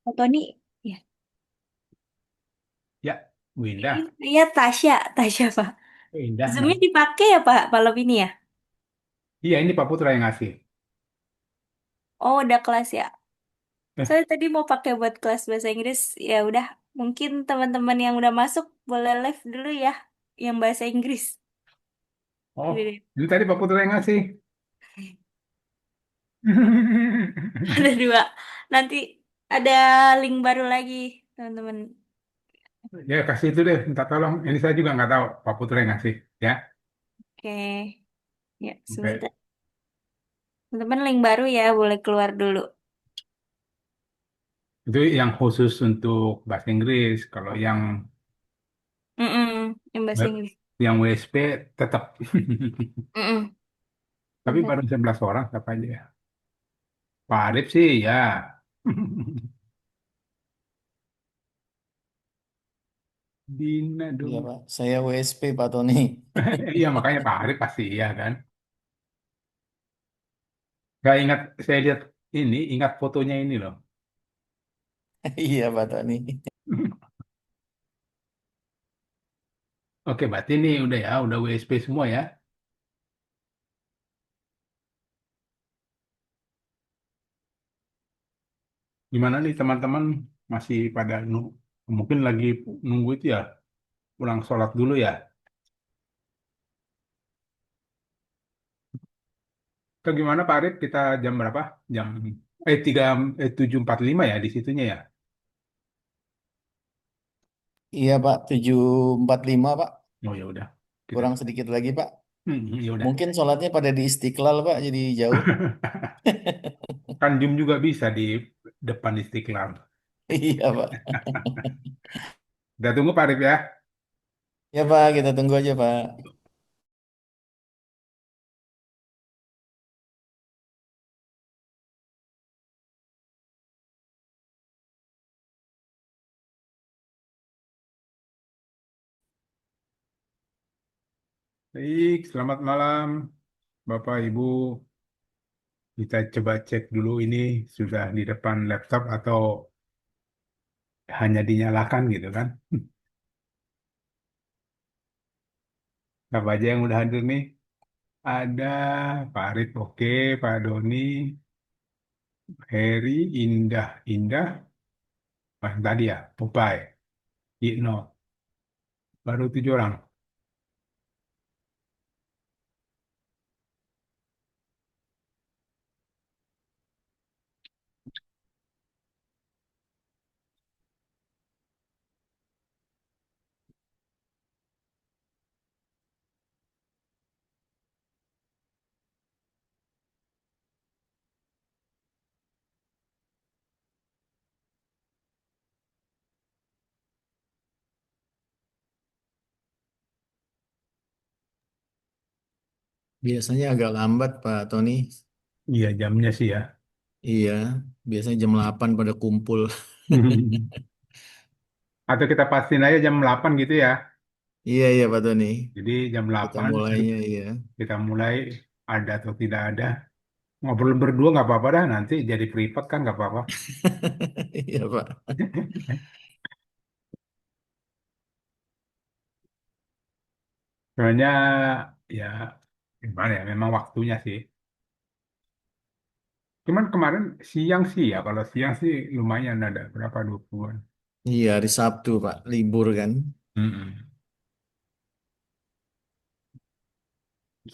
Pak Tony, ya. Ya, Bu Indah. Iya Tasya, Tasya Pak. Bu Indah. Zoomnya dipakai ya Pak malam ini ya? Iya, ini Pak Putra yang ngasih. Oh udah kelas ya. Eh, Saya tadi mau pakai buat kelas bahasa Inggris. Ya udah, mungkin teman-teman yang udah masuk boleh live dulu ya, yang bahasa Inggris. oh, Ini deh. ini tadi Pak Putra yang ngasih. Ada dua. Nanti ada link baru lagi, teman-teman. Ya, kasih itu deh. Minta tolong. Ini saya juga nggak tahu. Pak Putra yang ngasih. Ya, Oke, ya oke. sebentar. Teman-teman link baru ya, boleh keluar dulu. Itu yang khusus untuk bahasa Inggris. Kalau yang Yang bahasa Inggris. WSP tetap. Mm-mm. Tapi Bentar. baru 11 orang siapa aja ya? Pak Arif sih ya. Dina Iya dong. Pak, saya WSP Pak Tony. Iya makanya Pak Arif pasti iya kan. Gak ingat saya lihat ini ingat fotonya ini loh. Iya Pak Tony. Oke, berarti ini udah ya, udah WSP semua ya. Gimana nih teman-teman masih pada mungkin lagi nunggu itu ya, pulang sholat dulu ya. Atau gimana Pak Arif, kita jam berapa? Jam 7.45 ya di situnya ya. Iya Pak, 7.45 Pak. Oh ya udah, kita Kurang sedikit lagi Pak. ya udah. Mungkin sholatnya pada di Istiqlal Pak, jadi jauh. Kan Jum juga bisa di depan Istiqlal. Iya Pak. Kita tunggu Pak Arif ya. Ya Pak, kita tunggu aja Pak. Baik, selamat malam Bapak Ibu. Kita coba cek dulu ini sudah di depan laptop atau hanya dinyalakan gitu kan. Siapa aja yang udah hadir nih? Ada Pak Arif, oke, Pak Doni, Heri, Indah, Indah, yang tadi ya, Popeye, Ino, baru 7 orang. Biasanya agak lambat Pak Tony. Iya, jamnya sih ya. Iya, biasanya jam 8 pada kumpul. Atau kita pastiin aja jam 8 gitu ya. Iya, iya Pak Tony. Jadi jam Kita 8 mulainya iya. kita mulai ada atau tidak ada. Ngobrol berdua nggak apa-apa dah, nanti jadi privat kan nggak apa-apa. Iya Pak. Soalnya ya gimana ya, memang waktunya sih. Cuman kemarin siang sih ya, kalau siang sih lumayan ada berapa 20-an. Iya, hari Sabtu Pak, libur kan. Mm-mm.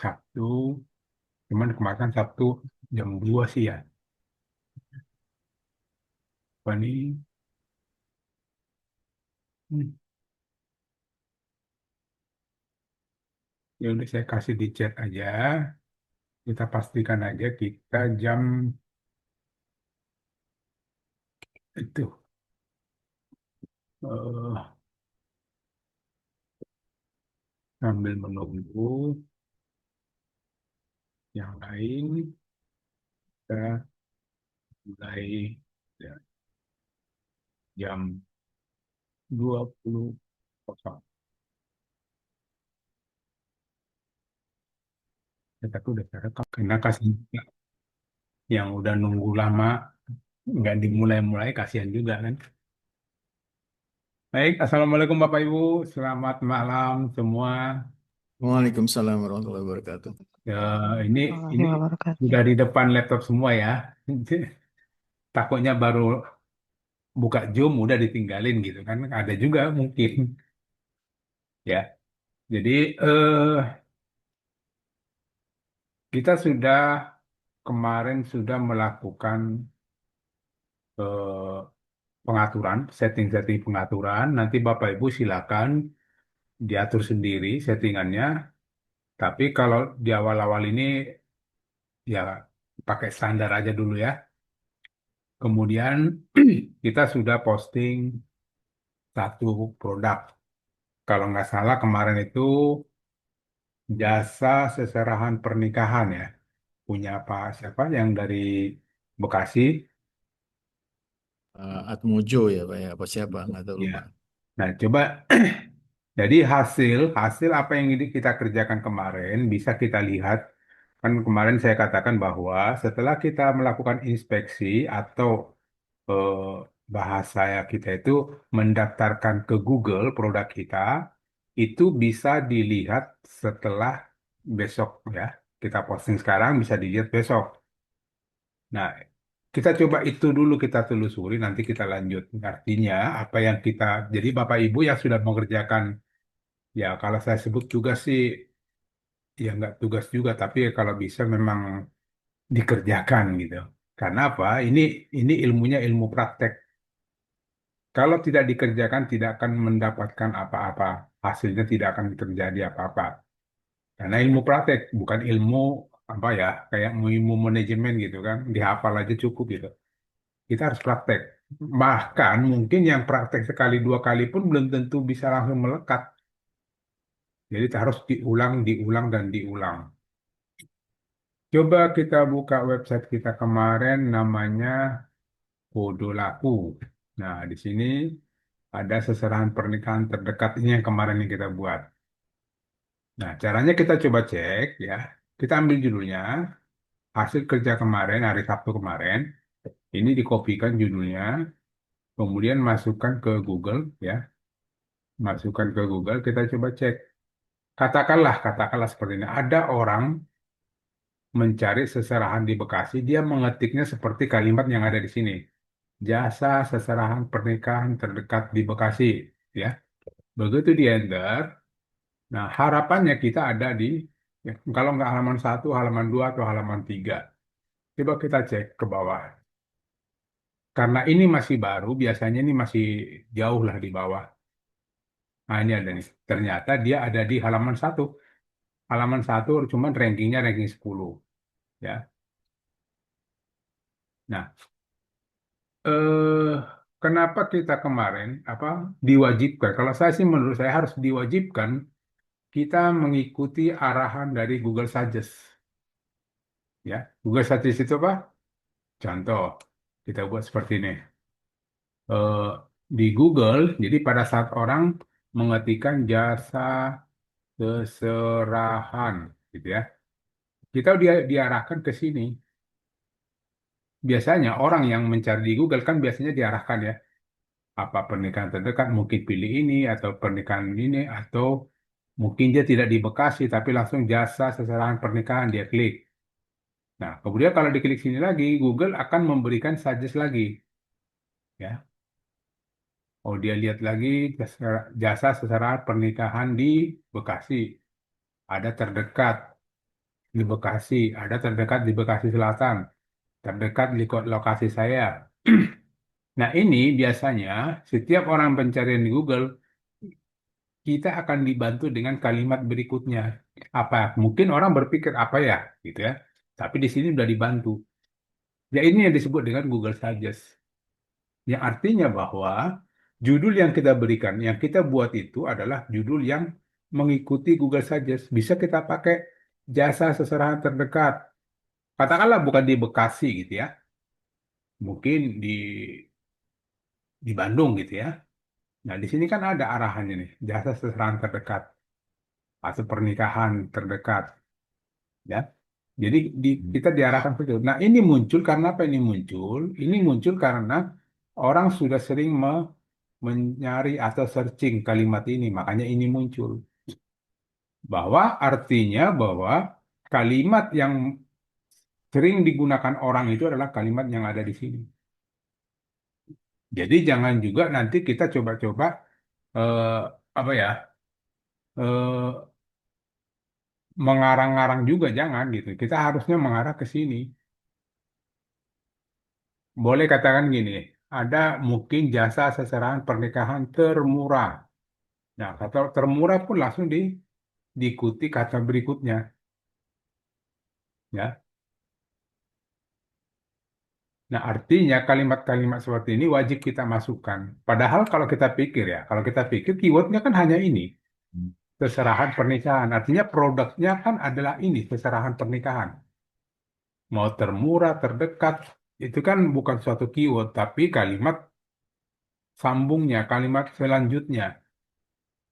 Sabtu, cuman kemarin kan Sabtu jam 2 sih ya. Apa nih? Hmm, Ya udah saya kasih di chat aja. Kita pastikan aja kita jam itu eh, sambil menunggu yang lain kita mulai ya, jam 20. Ya, tapi udah saya rekam karena kasih yang udah nunggu lama nggak dimulai-mulai kasihan juga kan. Baik, Assalamualaikum Bapak Ibu, selamat malam semua. Waalaikumsalam warahmatullahi wabarakatuh. Ya, ini Warahmatullahi ini wabarakatuh. sudah di depan laptop semua ya. Takutnya baru buka Zoom udah ditinggalin gitu kan. Ada juga mungkin ya. Jadi kita sudah kemarin sudah melakukan eh, pengaturan, setting-setting pengaturan. Nanti Bapak Ibu silakan diatur sendiri settingannya. Tapi kalau di awal-awal ini ya pakai standar aja dulu ya. Kemudian kita sudah posting satu produk. Kalau nggak salah kemarin itu jasa seserahan pernikahan ya. Punya Pak siapa yang dari Bekasi. Atmojo ya Pak ya, apa siapa nggak tahu Ya. lupa. Nah, coba jadi hasil hasil apa yang ini kita kerjakan kemarin bisa kita lihat. Kan kemarin saya katakan bahwa setelah kita melakukan inspeksi atau eh, bahasa ya kita itu mendaftarkan ke Google produk kita, itu bisa dilihat setelah besok ya. Kita posting sekarang bisa dilihat besok. Nah, kita coba itu dulu kita telusuri, nanti kita lanjut. Artinya apa yang kita, jadi Bapak Ibu yang sudah mengerjakan, ya kalau saya sebut tugas sih, ya nggak tugas juga, tapi kalau bisa memang dikerjakan gitu. Karena apa? Ini ilmunya ilmu praktek. Kalau tidak dikerjakan, tidak akan mendapatkan apa-apa. Hasilnya tidak akan terjadi apa-apa. Karena ilmu praktek, bukan ilmu apa ya, kayak ilmu manajemen gitu kan, dihafal aja cukup gitu. Kita harus praktek. Bahkan mungkin yang praktek sekali dua kali pun belum tentu bisa langsung melekat. Jadi harus diulang, diulang, dan diulang. Coba kita buka website kita kemarin namanya Kode Laku. Nah, di sini ada seserahan pernikahan terdekat ini yang kemarin yang kita buat. Nah, caranya kita coba cek ya. Kita ambil judulnya, hasil kerja kemarin, hari Sabtu kemarin. Ini dikopikan judulnya, kemudian masukkan ke Google ya. Masukkan ke Google, kita coba cek. Katakanlah seperti ini. Ada orang mencari seserahan di Bekasi, dia mengetiknya seperti kalimat yang ada di sini. Jasa seserahan pernikahan terdekat di Bekasi, ya. Begitu di enter, nah harapannya kita ada di, ya, kalau nggak halaman satu, halaman 2 atau halaman 3. Coba kita cek ke bawah. Karena ini masih baru, biasanya ini masih jauh lah di bawah. Nah ini ada nih. Ternyata dia ada di halaman satu. Halaman satu, cuman rankingnya ranking 10. Ya. Nah, eh, kenapa kita kemarin apa diwajibkan? Kalau saya sih menurut saya harus diwajibkan kita mengikuti arahan dari Google Suggest. Ya, Google Suggest itu apa? Contoh, kita buat seperti ini. Eh, di Google, jadi pada saat orang mengetikkan jasa seserahan, gitu ya, kita diarahkan ke sini. Biasanya orang yang mencari di Google kan biasanya diarahkan ya. Apa pernikahan terdekat, mungkin pilih ini, atau pernikahan ini, atau mungkin dia tidak di Bekasi, tapi langsung jasa seserahan pernikahan, dia klik. Nah, kemudian kalau diklik sini lagi, Google akan memberikan suggest lagi. Ya, oh dia lihat lagi jasa seserahan pernikahan di Bekasi. Ada terdekat di Bekasi, ada terdekat di Bekasi Selatan, terdekat di lokasi saya. Nah, ini biasanya setiap orang pencarian di Google kita akan dibantu dengan kalimat berikutnya. Apa? Mungkin orang berpikir apa ya, gitu ya. Tapi di sini sudah dibantu. Ya ini yang disebut dengan Google Suggest. Yang artinya bahwa judul yang kita berikan, yang kita buat itu adalah judul yang mengikuti Google Suggest. Bisa kita pakai jasa seserahan terdekat. Katakanlah bukan di Bekasi gitu ya. Mungkin di Bandung gitu ya. Nah, di sini kan ada arahannya nih, jasa seserahan terdekat atau pernikahan terdekat, ya. Jadi kita diarahkan ke situ. Nah, ini muncul karena apa ini muncul? Ini muncul karena orang sudah sering mencari atau searching kalimat ini, makanya ini muncul. Bahwa artinya bahwa kalimat yang sering digunakan orang itu adalah kalimat yang ada di sini. Jadi jangan juga nanti kita coba-coba eh, apa ya eh, mengarang-arang juga jangan gitu. Kita harusnya mengarah ke sini. Boleh katakan gini, ada mungkin jasa seserahan pernikahan termurah. Nah, kata termurah pun langsung diikuti kata berikutnya, ya. Nah, artinya kalimat-kalimat seperti ini wajib kita masukkan. Padahal kalau kita pikir ya, kalau kita pikir keywordnya kan hanya ini, seserahan pernikahan. Artinya produknya kan adalah ini, seserahan pernikahan. Mau termurah, terdekat, itu kan bukan suatu keyword, tapi kalimat sambungnya, kalimat selanjutnya.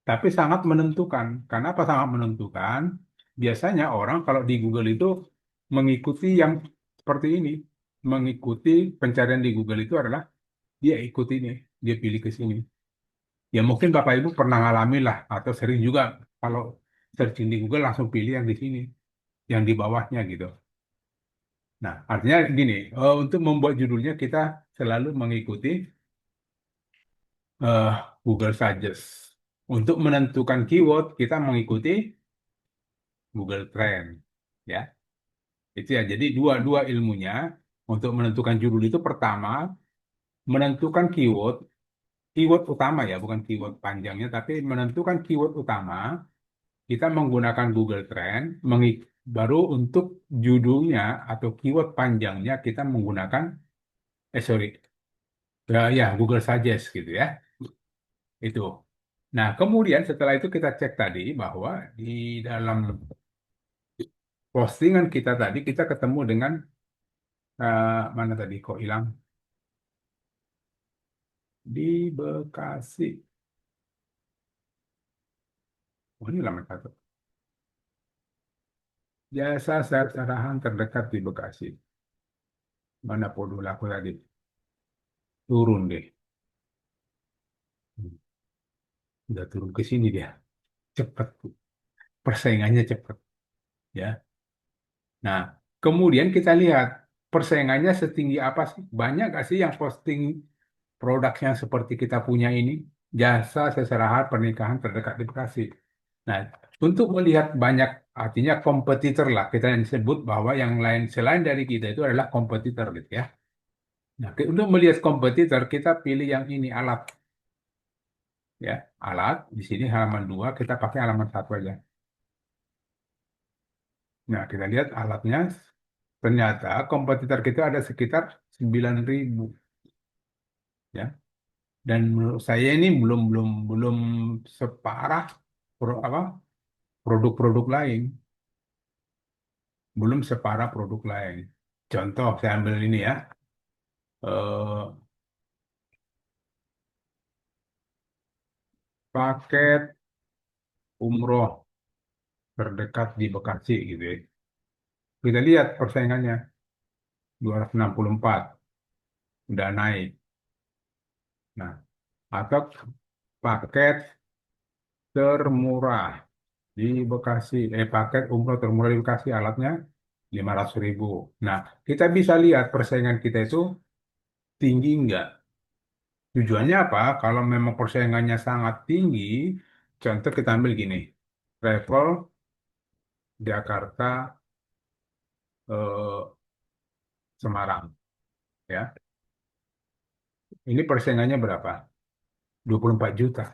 Tapi sangat menentukan. Kenapa sangat menentukan? Biasanya orang kalau di Google itu mengikuti yang seperti ini. Mengikuti pencarian di Google itu adalah dia ikut ini, dia pilih ke sini. Ya mungkin Bapak Ibu pernah ngalamin lah, atau sering juga kalau searching di Google langsung pilih yang di sini, yang di bawahnya gitu. Nah, artinya gini, untuk membuat judulnya kita selalu mengikuti eh, Google Suggest. Untuk menentukan keyword, kita mengikuti Google Trend. Ya, itu ya. Jadi dua dua ilmunya untuk menentukan judul itu pertama menentukan keyword, keyword utama ya, bukan keyword panjangnya, tapi menentukan keyword utama. Kita menggunakan Google Trend, baru untuk judulnya atau keyword panjangnya kita menggunakan, sorry, ya Google Suggest gitu ya, itu. Nah, kemudian setelah itu kita cek tadi bahwa di dalam postingan kita tadi kita ketemu dengan mana tadi kok hilang di Bekasi. Oh, ini laman satu. Jasa sarahan terdekat di Bekasi. Mana podul aku tadi? Turun deh. Udah turun ke sini dia. Cepat. Persaingannya cepat. Ya. Nah, kemudian kita lihat persaingannya setinggi apa sih? Banyak gak sih yang posting produk yang seperti kita punya ini? Jasa seserahan pernikahan terdekat di Bekasi. Nah, untuk melihat banyak, artinya kompetitor lah, kita yang sebut bahwa yang lain selain dari kita itu adalah kompetitor gitu ya. Nah, untuk melihat kompetitor, kita pilih yang ini alat ya, alat. Di sini halaman 2 kita pakai halaman satu aja. Nah, kita lihat alatnya, ternyata kompetitor kita ada sekitar 9.000 ya. Dan menurut saya ini belum belum belum separah apa produk-produk lain, belum separah produk lain. Contoh saya ambil ini ya, eh, paket umroh terdekat di Bekasi gitu ya. Kita lihat persaingannya 264 udah naik. Nah, atau paket termurah di Bekasi, paket umroh termurah di Bekasi alatnya 500.000. Nah, kita bisa lihat persaingan kita itu tinggi enggak. Tujuannya apa? Kalau memang persaingannya sangat tinggi, contoh kita ambil gini, travel Jakarta eh, Semarang, ya. Ini persaingannya berapa? 24 juta.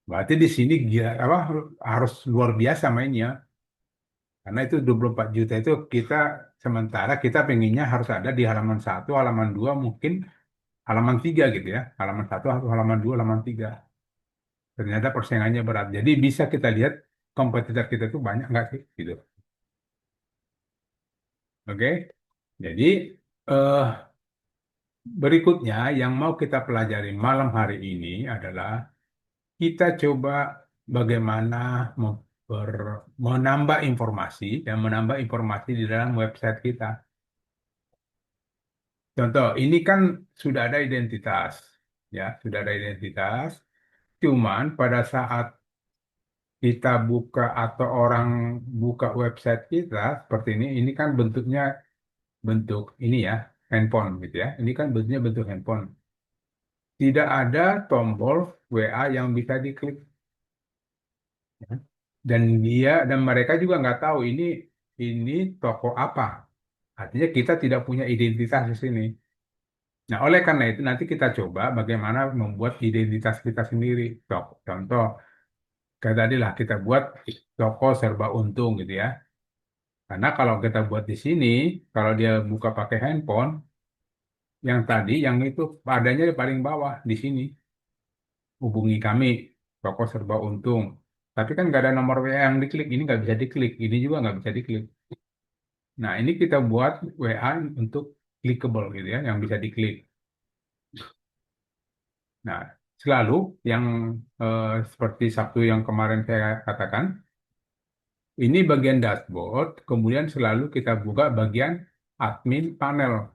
Berarti di sini apa, harus luar biasa mainnya. Karena itu 24 juta itu kita sementara kita pengennya harus ada di halaman satu, halaman 2, mungkin halaman 3 gitu ya. Halaman satu atau halaman 2, halaman 3. Ternyata persaingannya berat. Jadi bisa kita lihat kompetitor kita itu banyak nggak sih gitu. Oke. Jadi eh, berikutnya yang mau kita pelajari malam hari ini adalah kita coba bagaimana menambah informasi dan menambah informasi di dalam website kita. Contoh, ini kan sudah ada identitas, ya, sudah ada identitas. Cuman pada saat kita buka atau orang buka website kita seperti ini kan bentuknya bentuk ini ya, handphone gitu ya. Ini kan bentuknya bentuk handphone. Tidak ada tombol WA yang bisa diklik. Ya. Dan mereka juga nggak tahu ini toko apa. Artinya kita tidak punya identitas di sini. Nah, oleh karena itu nanti kita coba bagaimana membuat identitas kita sendiri. Contoh, kayak tadi lah kita buat toko serba untung gitu ya. Karena kalau kita buat di sini, kalau dia buka pakai handphone, yang tadi, yang itu adanya di paling bawah di sini. Hubungi kami, toko serba untung. Tapi kan nggak ada nomor WA yang diklik. Ini nggak bisa diklik. Ini juga nggak bisa diklik. Nah, ini kita buat WA untuk clickable gitu ya, yang bisa diklik. Nah, selalu yang seperti Sabtu yang kemarin saya katakan, ini bagian dashboard, kemudian selalu kita buka bagian admin panel.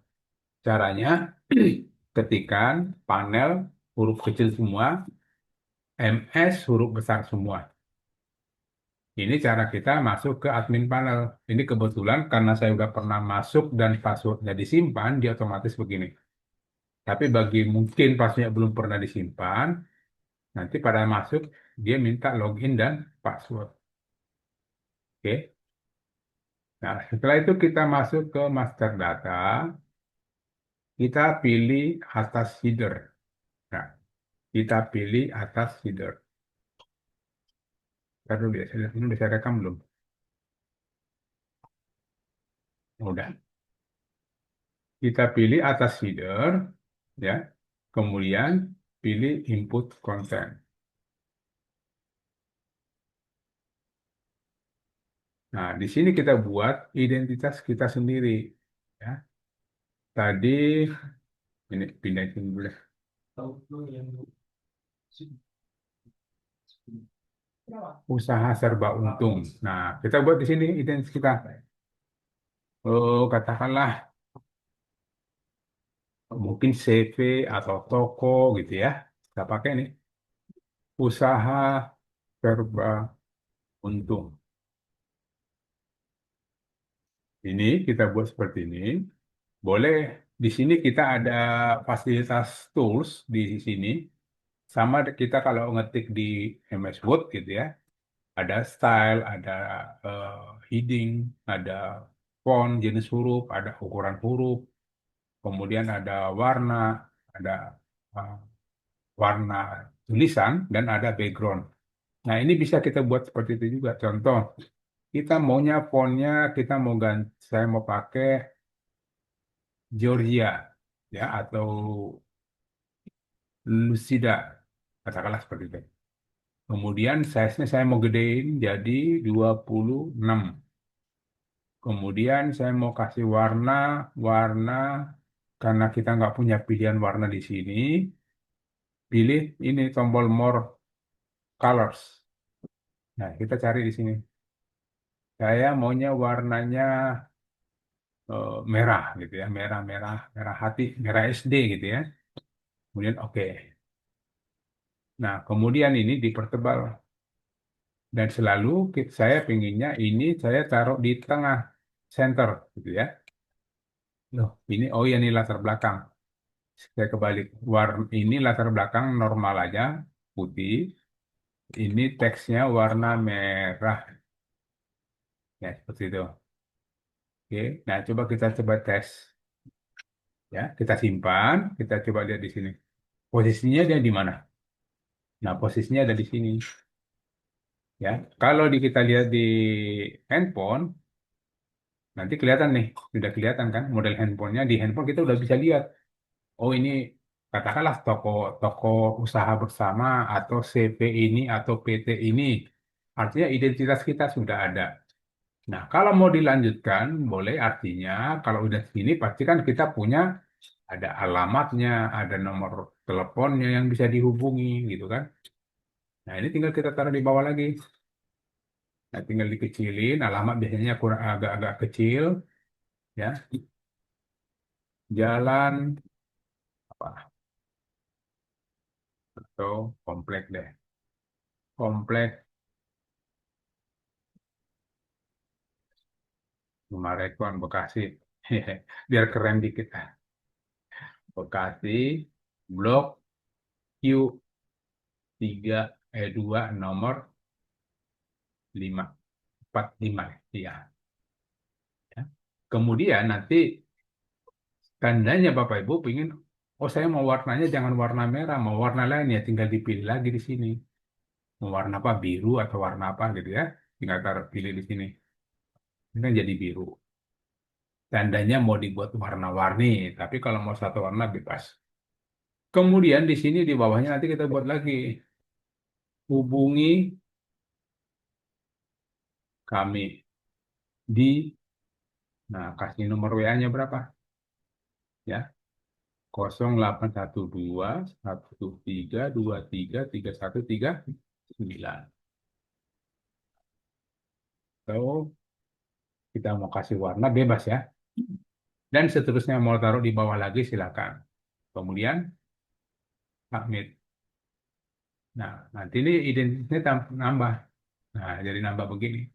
Caranya, ketikan panel huruf kecil semua, MS huruf besar semua. Ini cara kita masuk ke admin panel. Ini kebetulan karena saya udah pernah masuk dan passwordnya disimpan, dia otomatis begini. Tapi bagi mungkin passwordnya belum pernah disimpan, nanti pada masuk dia minta login dan password. Oke. Nah, setelah itu kita masuk ke master data, kita pilih atas header. Nah, kita pilih atas header. Ntar dulu ya, saya lihat ini bisa rekam belum? Udah. Kita pilih atas header, ya. Kemudian pilih input content. Nah, di sini kita buat identitas kita sendiri, ya. Tadi ini pindahin dulu deh. Usaha serba untung. Nah, kita buat di sini identitas kita. Oh, katakanlah mungkin CV atau toko gitu ya. Kita pakai nih. Usaha serba untung. Ini kita buat seperti ini. Boleh di sini kita ada fasilitas tools di sini. Sama kita kalau ngetik di MS Word gitu ya. Ada style, ada eh, heading, ada font, jenis huruf, ada ukuran huruf, kemudian ada warna, ada eh, warna tulisan, dan ada background. Nah, ini bisa kita buat seperti itu juga. Contoh, kita maunya fontnya, kita mau ganti, saya mau pakai Georgia, ya, atau Lucida, katakanlah seperti itu. Kemudian size-nya saya mau gedein jadi 26. Kemudian saya mau kasih warna karena kita nggak punya pilihan warna di sini, pilih ini tombol more colors. Nah, kita cari di sini. Saya maunya warnanya merah gitu ya, merah merah merah hati, merah SD gitu ya. Kemudian oke. Nah, kemudian ini dipertebal dan selalu saya pinginnya ini saya taruh di tengah center gitu ya. Loh, ini oh ya ini latar belakang. Saya kebalik. Ini latar belakang normal aja, putih. Ini teksnya warna merah. Ya, seperti itu. Oke. Nah, coba tes. Ya, kita simpan. Kita coba lihat di sini. Posisinya dia di mana? Nah, posisinya ada di sini. Ya, kalau kita lihat di handphone, nanti kelihatan nih. Sudah kelihatan kan model handphonenya. Di handphone kita udah bisa lihat. Oh, ini katakanlah toko toko usaha bersama atau CV ini atau PT ini. Artinya identitas kita sudah ada. Nah, kalau mau dilanjutkan, boleh artinya kalau udah sini pasti kan kita punya ada alamatnya, ada nomor teleponnya yang bisa dihubungi gitu kan. Nah, ini tinggal kita taruh di bawah lagi. Nah, tinggal dikecilin, alamat biasanya kurang agak-agak kecil, ya. Jalan apa atau komplek deh, komplek Marekon Bekasi, biar keren dikit ah. Bekasi, Blok Q 2 nomor 545, iya. Ya. Kemudian nanti tandanya Bapak Ibu pingin, oh saya mau warnanya jangan warna merah, mau warna lain ya tinggal dipilih lagi di sini. Mau warna apa, biru atau warna apa gitu ya. Tinggal taruh pilih di sini. Ini kan jadi biru. Tandanya mau dibuat warna-warni, tapi kalau mau satu warna bebas. Kemudian di sini di bawahnya nanti kita buat lagi. Hubungi kami di, nah kasih nomor WA-nya berapa? Ya, 0812 1323 9. Atau kita mau kasih warna bebas ya. Dan seterusnya mau taruh di bawah lagi silakan. Kemudian submit. Nah, nanti ini identitasnya nambah. Nah, jadi nambah begini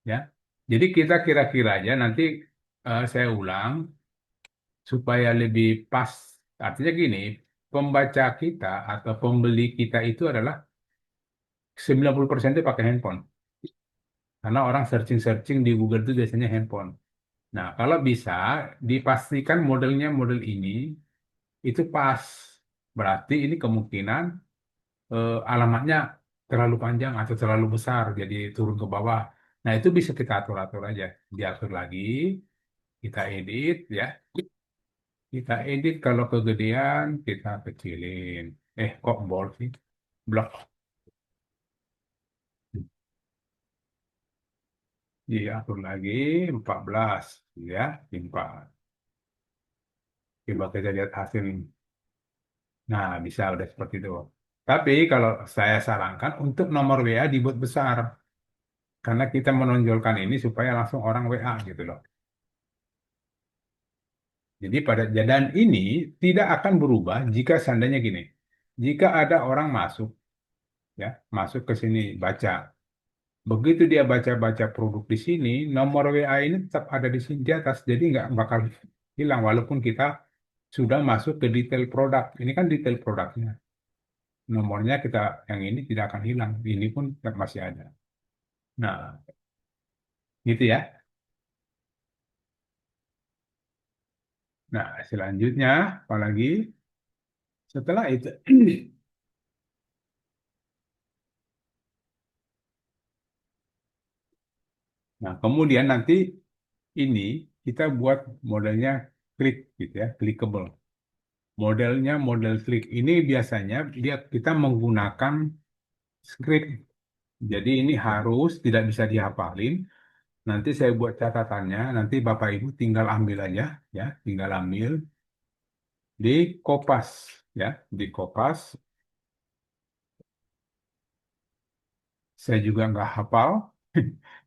ya. Jadi kita kira-kira aja nanti saya ulang supaya lebih pas. Artinya gini, pembaca kita atau pembeli kita itu adalah 90% itu pakai handphone. Karena orang searching-searching di Google itu biasanya handphone. Nah, kalau bisa dipastikan modelnya model ini itu pas. Berarti ini kemungkinan alamatnya terlalu panjang atau terlalu besar, jadi turun ke bawah. Nah, itu bisa kita atur-atur aja. Diatur lagi, kita edit ya. Kita edit kalau kegedean, kita kecilin. Kok bold sih? Blok. Diatur lagi 14 ya, 4. Coba kita lihat hasil. Nah, bisa udah seperti itu. Tapi kalau saya sarankan untuk nomor WA dibuat besar. Karena kita menonjolkan ini supaya langsung orang WA gitu loh. Jadi pada dan ini tidak akan berubah jika seandainya gini. Jika ada orang masuk ya, masuk ke sini baca. Begitu dia baca-baca produk di sini, nomor WA ini tetap ada di sini di atas. Jadi nggak bakal hilang walaupun kita sudah masuk ke detail produk. Ini kan detail produknya. Nomornya kita yang ini tidak akan hilang. Ini pun tetap masih ada. Nah, gitu ya. Nah, selanjutnya apalagi setelah itu. Nah, kemudian nanti ini kita buat modelnya klik gitu ya, clickable. Modelnya model klik ini biasanya dia kita menggunakan script. Jadi ini harus tidak bisa dihafalin. Nanti saya buat catatannya, nanti Bapak Ibu tinggal ambil aja ya, tinggal ambil di Kopas ya, di Kopas. Saya juga nggak hafal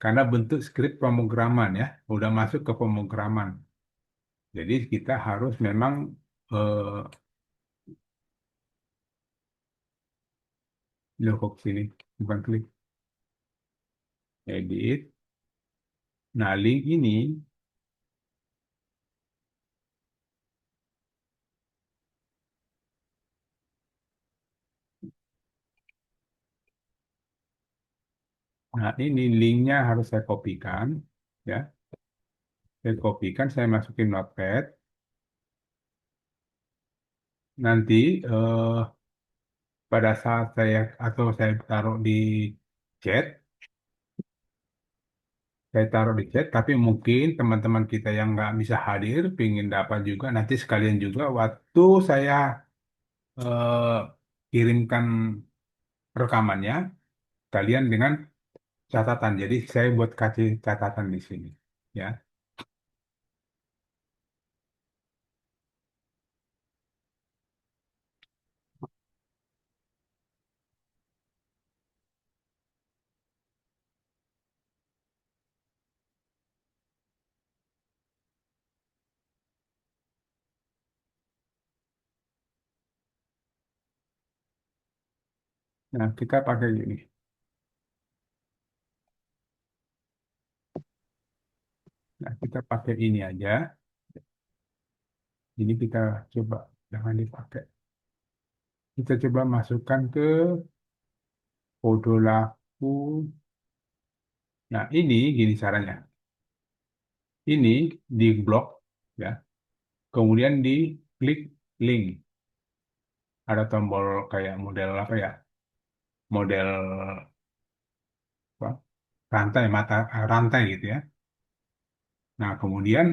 karena bentuk skrip pemrograman ya, udah masuk ke pemrograman. Jadi kita harus memang eh, loh kok sini bukan klik edit. Nah, link ini, nah ini linknya harus saya kopikan, ya. Saya kopikan, saya masukin Notepad. Nanti pada saat saya taruh di chat, tapi mungkin teman-teman kita yang nggak bisa hadir, pingin dapat juga, nanti sekalian juga waktu saya eh, kirimkan rekamannya, kalian dengan catatan. Jadi saya buat kasih catatan di sini, ya. Nah, kita pakai gini. Nah, kita pakai ini aja. Ini kita coba, jangan dipakai. Kita coba masukkan ke kode laku. Nah, ini gini caranya. Ini di blok, ya. Kemudian di klik link. Ada tombol kayak model apa ya? Model apa? Rantai mata rantai gitu ya. Nah, kemudian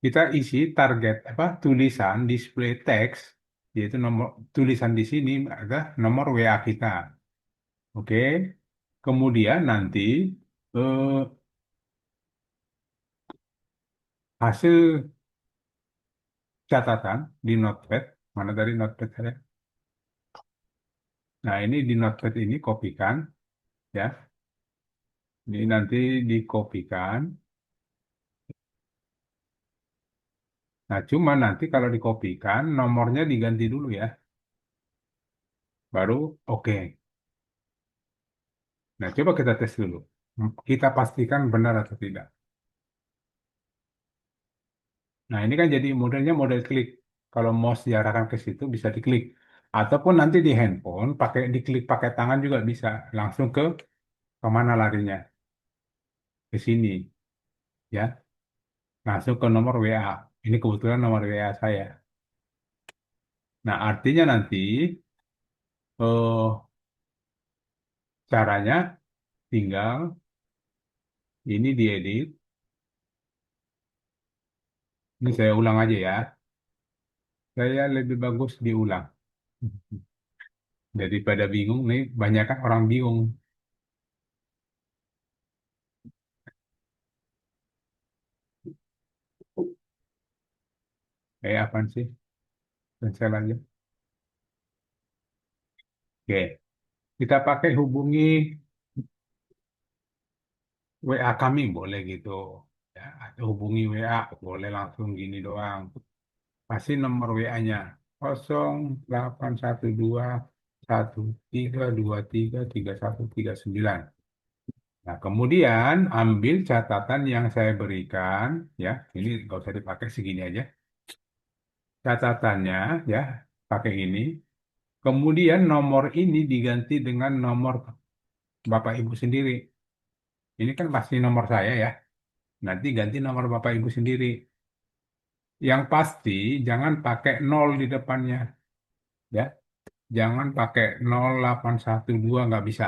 kita isi target apa tulisan display text yaitu nomor tulisan di sini ada nomor WA kita. Oke. Kemudian nanti eh, hasil catatan di Notepad, mana dari Notepad saya? Nah, ini di Notepad ini kopikan ya. Ini nanti dikopikan. Nah, cuma nanti kalau dikopikan nomornya diganti dulu ya. Baru oke. Nah, coba kita tes dulu. Kita pastikan benar atau tidak. Nah, ini kan jadi modelnya model klik. Kalau mouse diarahkan ke situ bisa diklik. Ataupun nanti di handphone pakai diklik pakai tangan juga bisa. Langsung ke kemana larinya? Ke sini ya. Langsung ke nomor WA. Ini kebetulan nomor WA saya. Nah, artinya nanti caranya tinggal ini diedit. Ini saya ulang aja ya. Saya lebih bagus diulang. Daripada bingung, nih banyak kan orang bingung. Apaan sih? Cancel aja. Oke, kita pakai hubungi WA kami boleh gitu. Ya, atau hubungi WA boleh langsung gini doang. Kasih nomor WA-nya 0812 1323 3139. Nah, kemudian ambil catatan yang saya berikan, ya. Ini nggak usah dipakai segini aja. Catatannya, ya, pakai ini. Kemudian nomor ini diganti dengan nomor Bapak Ibu sendiri. Ini kan pasti nomor saya ya. Nanti ganti nomor Bapak Ibu sendiri. Yang pasti jangan pakai nol di depannya, ya. Jangan pakai 0812 nggak bisa.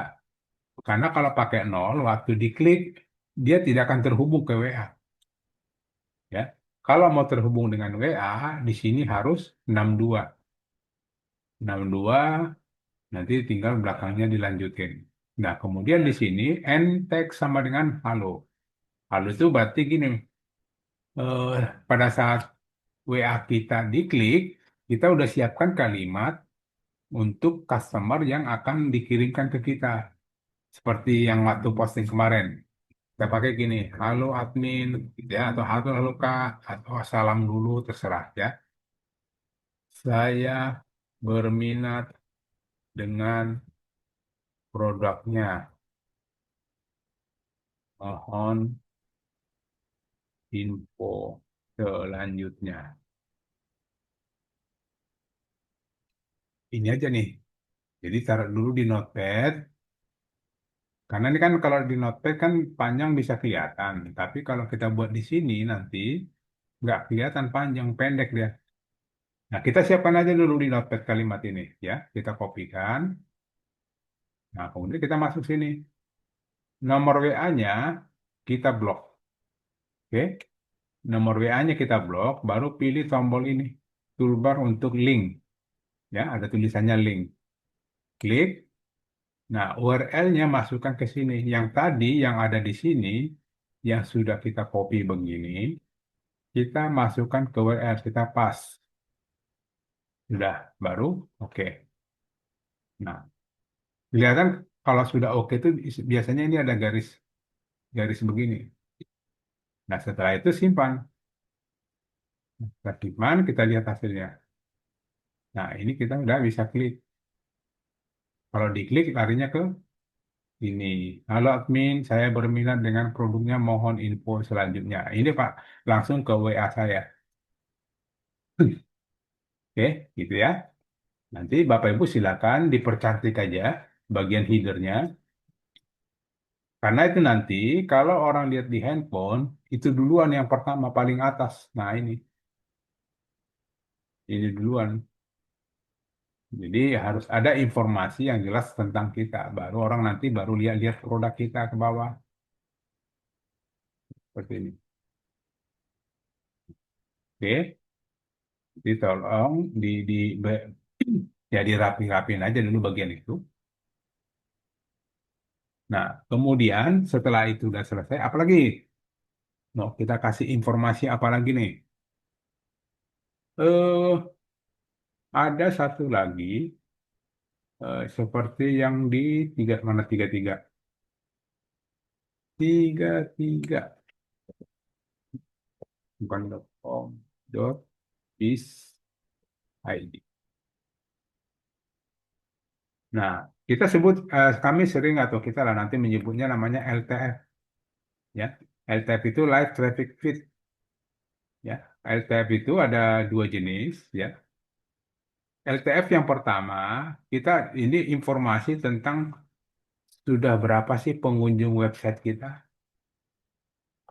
Karena kalau pakai nol, waktu diklik, dia tidak akan terhubung ke WA. Ya. Kalau mau terhubung dengan WA, di sini harus 62. 62, nanti tinggal belakangnya dilanjutin. Nah, kemudian di sini end text sama dengan halo. Halo itu berarti gini, eh, pada saat WA kita diklik, kita udah siapkan kalimat untuk customer yang akan dikirimkan ke kita. Seperti yang waktu posting kemarin. Kita pakai gini, halo admin, gitu ya, atau halo halo kak, atau salam dulu, terserah ya. Saya berminat dengan produknya. Mohon info selanjutnya. Ini aja nih. Jadi taruh dulu di notepad. Karena ini kan kalau di notepad kan panjang bisa kelihatan. Tapi kalau kita buat di sini nanti nggak kelihatan panjang, pendek dia. Nah, kita siapkan aja dulu di notepad kalimat ini. Ya, kita kopikan. Nah, kemudian kita masuk sini. Nomor WA-nya kita blok. Oke, nomor WA-nya kita blok, baru pilih tombol ini. Toolbar untuk link. Ya, ada tulisannya link. Klik. Nah, URL-nya masukkan ke sini. Yang tadi yang ada di sini, yang sudah kita copy begini, kita masukkan ke URL, kita pas. Sudah, baru oke. Nah, kelihatan kalau sudah oke itu biasanya ini ada garis garis begini. Nah, setelah itu simpan. Kita simpan, kita lihat hasilnya. Nah, ini kita udah bisa klik. Kalau diklik larinya ke ini. Halo admin, saya berminat dengan produknya, mohon info selanjutnya. Ini Pak, langsung ke WA saya. Oke, gitu ya. Nanti Bapak Ibu silakan dipercantik aja bagian headernya. Karena itu nanti kalau orang lihat di handphone, itu duluan yang pertama paling atas. Nah ini duluan. Jadi harus ada informasi yang jelas tentang kita. Baru orang nanti baru lihat-lihat produk kita ke bawah. Seperti ini. Oke, jadi tolong ya dirapi-rapin aja dulu bagian itu. Nah, kemudian setelah itu udah selesai, apalagi? Mau kita kasih informasi apa lagi nih? Eh, ada satu lagi seperti yang di tiga mana tiga tiga tiga tiga bukan .com .biz ID. Nah, kita sebut kami sering atau kita lah nanti menyebutnya namanya LTF ya. LTF itu Live Traffic Feed ya. LTF itu ada dua jenis ya. LTF yang pertama, kita ini informasi tentang sudah berapa sih pengunjung website kita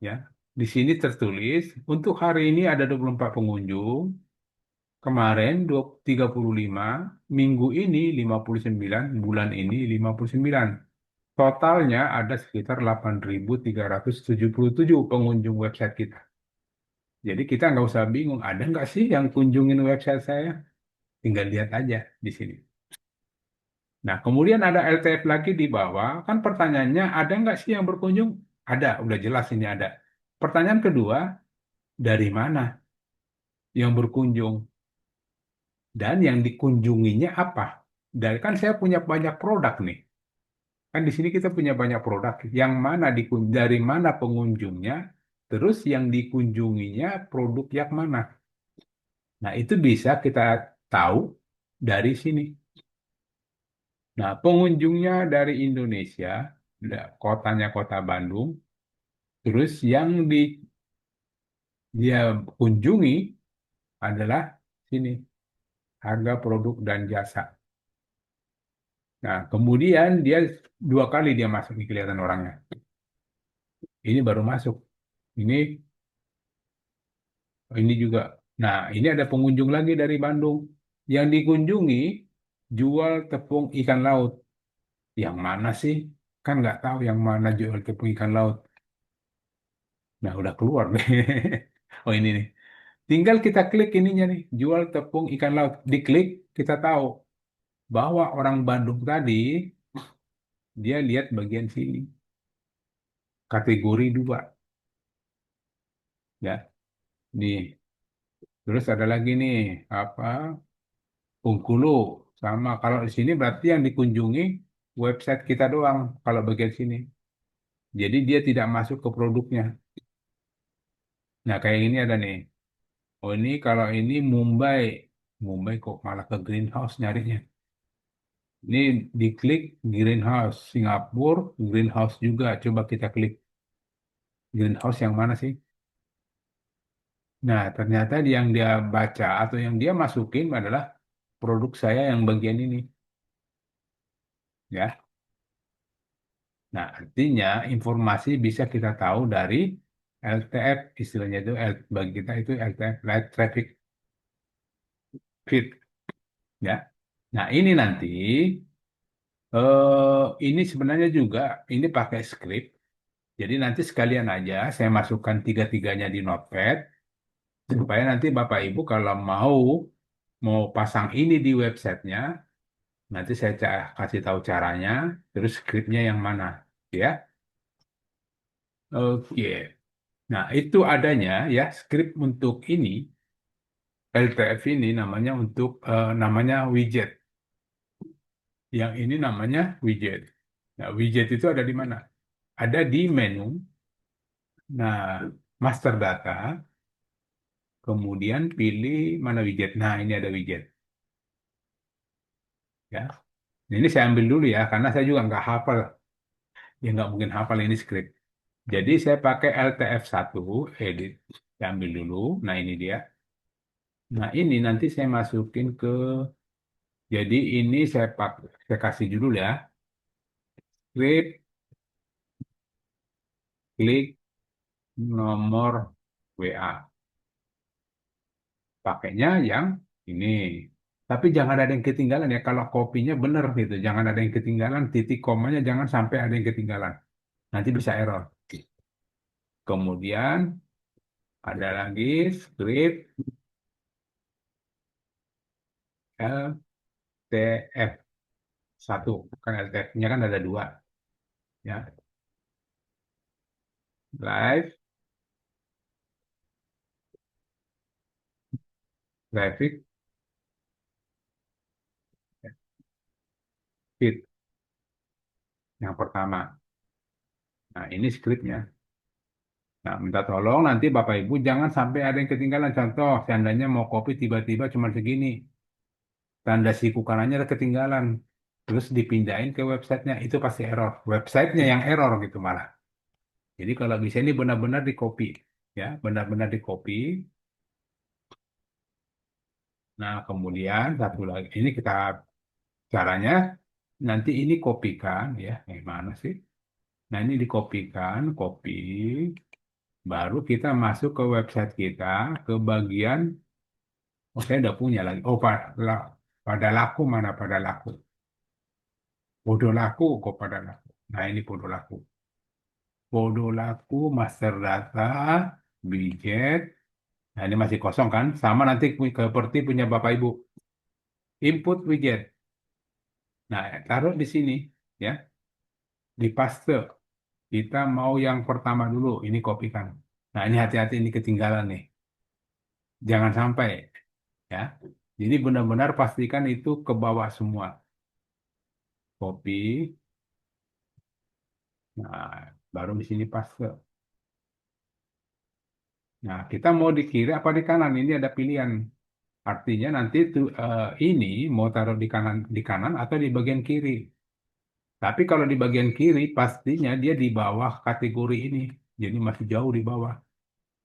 ya. Di sini tertulis untuk hari ini ada 24 pengunjung, kemarin 35, minggu ini 59, bulan ini 59. Totalnya ada sekitar 8.377 pengunjung website kita. Jadi kita nggak usah bingung, ada nggak sih yang kunjungin website saya? Tinggal lihat aja di sini. Nah, kemudian ada LTF lagi di bawah. Kan pertanyaannya, ada nggak sih yang berkunjung? Ada, udah jelas ini ada. Pertanyaan kedua, dari mana yang berkunjung? Dan yang dikunjunginya apa? Dan kan saya punya banyak produk nih. Kan di sini kita punya banyak produk. Yang mana dari mana pengunjungnya, terus yang dikunjunginya produk yang mana. Nah, itu bisa kita tahu dari sini. Nah, pengunjungnya dari Indonesia, kotanya kota Bandung, terus yang dia kunjungi adalah sini, harga produk dan jasa. Nah, kemudian dia dua kali dia masuk, nih kelihatan orangnya. Ini baru masuk. Ini ini juga. Nah, ini ada pengunjung lagi dari Bandung. Yang dikunjungi jual tepung ikan laut. Yang mana sih? Kan nggak tahu yang mana jual tepung ikan laut. Nah, udah keluar nih. Oh, ini nih. Tinggal kita klik ininya nih, jual tepung ikan laut. Diklik, kita tahu bahwa orang Bandung tadi, dia lihat bagian sini. Kategori 2. Ya, nih. Terus ada lagi nih, apa? Bengkulu. Sama, kalau di sini berarti yang dikunjungi website kita doang, kalau bagian sini. Jadi dia tidak masuk ke produknya. Nah, kayak ini ada nih. Oh, ini kalau ini Mumbai. Mumbai kok malah ke greenhouse nyarinya. Ini diklik greenhouse. Singapura, greenhouse juga. Coba kita klik greenhouse yang mana sih? Nah, ternyata yang dia baca atau yang dia masukin adalah produk saya yang bagian ini. Ya. Nah, artinya informasi bisa kita tahu dari LTF, istilahnya itu bagi kita itu LTF, Light Traffic Feed. Ya. Nah, ini nanti ini sebenarnya juga ini pakai script. Jadi nanti sekalian aja saya masukkan tiga-tiganya di Notepad supaya nanti Bapak Ibu kalau mau pasang ini di websitenya, nanti saya kasih tahu caranya, terus scriptnya yang mana, ya. Oke. Nah, itu adanya ya script untuk ini LTF ini namanya namanya widget. Yang ini namanya widget. Nah, widget itu ada di mana? Ada di menu. Nah, master data, kemudian pilih mana widget. Nah, ini ada widget, ya. Ini saya ambil dulu ya, karena saya juga nggak hafal. Ya nggak mungkin hafal ini script. Jadi saya pakai LTF1, edit. Saya ambil dulu. Nah ini dia. Nah ini nanti saya masukin ke, jadi ini saya kasih judul ya. Script, klik nomor WA. Pakainya yang ini. Tapi jangan ada yang ketinggalan ya. Kalau kopinya benar gitu. Jangan ada yang ketinggalan. Titik komanya jangan sampai ada yang ketinggalan. Nanti bisa error. Kemudian ada lagi script LTF1. Kan LTF-nya kan ada dua. Ya. Live, graphic, feed. Yang pertama. Nah ini scriptnya. Nah, minta tolong nanti Bapak Ibu jangan sampai ada yang ketinggalan. Contoh, seandainya mau kopi tiba-tiba cuma segini. Tanda siku kanannya ada ketinggalan. Terus dipindahin ke websitenya, itu pasti error. Websitenya yang error gitu malah. Jadi kalau bisa ini benar-benar di copy. Ya, benar-benar di copy. Nah, kemudian satu lagi. Ini kita caranya, nanti ini kopikan. Ya, gimana sih? Nah, ini dikopikan, copy. Baru kita masuk ke website kita, ke bagian. Oh, saya udah punya lagi. Oh, pada laku mana pada laku? Bodoh laku kok pada laku. Nah, ini bodoh laku. Bodoh laku, master data, widget. Nah, ini masih kosong kan? Sama nanti seperti punya Bapak Ibu. Input widget. Nah, taruh di sini ya, di paste. Kita mau yang pertama dulu, ini kopikan. Nah, ini hati-hati ini ketinggalan nih. Jangan sampai ya. Jadi benar-benar pastikan itu ke bawah semua. Copy. Nah, baru di sini paste. Nah, kita mau di kiri apa di kanan? Ini ada pilihan. Artinya nanti tuh ini mau taruh di kanan atau di bagian kiri. Tapi kalau di bagian kiri pastinya dia di bawah kategori ini. Jadi masih jauh di bawah.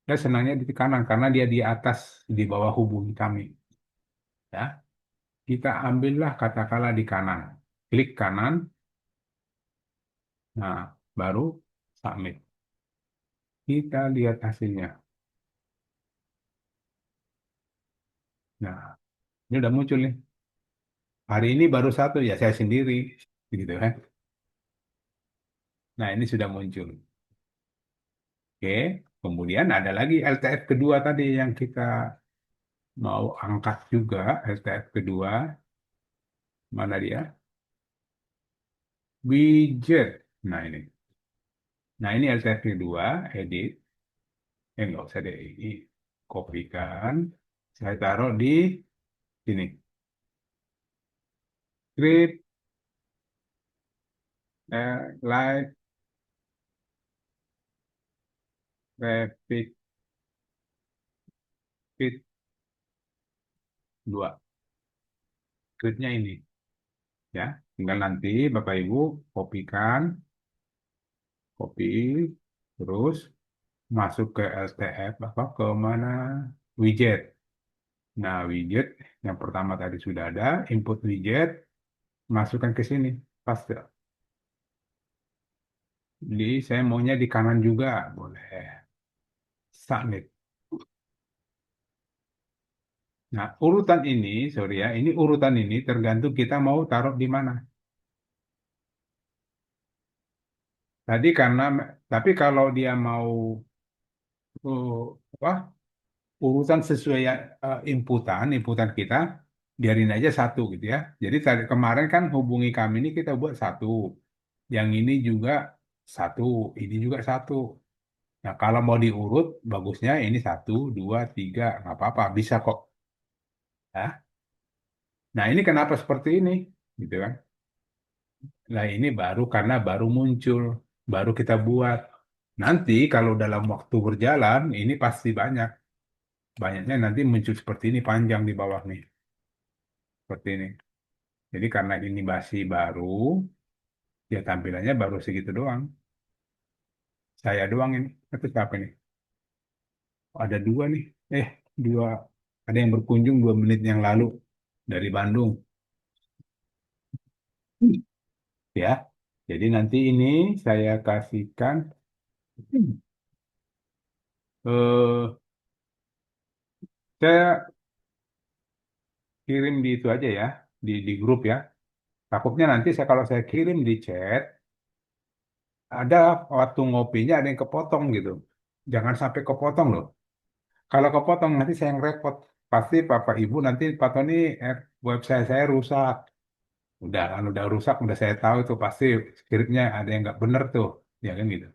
Saya senangnya di kanan karena dia di atas di bawah hubungi kami. Ya, kita ambillah katakanlah di kanan. Klik kanan. Nah, baru submit. Kita lihat hasilnya. Nah, ini udah muncul nih. Hari ini baru satu ya saya sendiri, gitu kan. Nah, ini sudah muncul. Oke, kemudian ada lagi LTF kedua tadi yang kita mau angkat juga, LTF kedua. Mana dia? Widget. Nah, ini. Nah, ini LTF kedua, edit. Nggak usah deh, ini kopikan. Saya taruh di sini. Script, live, graphic, fit, dua. Scriptnya ini. Ya, tinggal nanti Bapak Ibu kopikan, copy, terus masuk ke LTF apa ke mana widget. Nah, widget yang pertama tadi sudah ada, input widget, masukkan ke sini, paste. Jadi saya maunya di kanan juga, boleh. Submit. Nah, urutan ini, sorry ya, ini urutan ini tergantung kita mau taruh di mana. Tadi karena, tapi kalau dia mau apa, urutan sesuai inputan kita, biarin aja satu gitu ya. Jadi tadi kemarin kan hubungi kami ini kita buat satu, yang ini juga satu, ini juga satu. Nah kalau mau diurut, bagusnya ini satu, dua, tiga, nggak apa-apa, bisa kok. Ya. Nah ini kenapa seperti ini, gitu kan? Nah ini baru karena baru muncul, baru kita buat. Nanti kalau dalam waktu berjalan, ini pasti banyak. Banyaknya nanti muncul seperti ini panjang di bawah nih, seperti ini. Jadi karena ini masih baru, ya tampilannya baru segitu doang. Saya doang ini. Itu siapa nih? Oh, ada dua nih. Eh, dua. Ada yang berkunjung 2 menit yang lalu dari Bandung. Ya. Jadi nanti ini saya kasihkan. eh saya kirim di itu aja ya, di grup ya. Takutnya nanti kalau saya kirim di chat, ada waktu ngopinya ada yang kepotong gitu. Jangan sampai kepotong loh. Kalau kepotong nanti saya yang repot. Pasti Bapak Ibu nanti Pak Tony website saya rusak. Udah kan udah rusak, udah saya tahu itu pasti skripnya ada yang nggak bener tuh, ya kan gitu.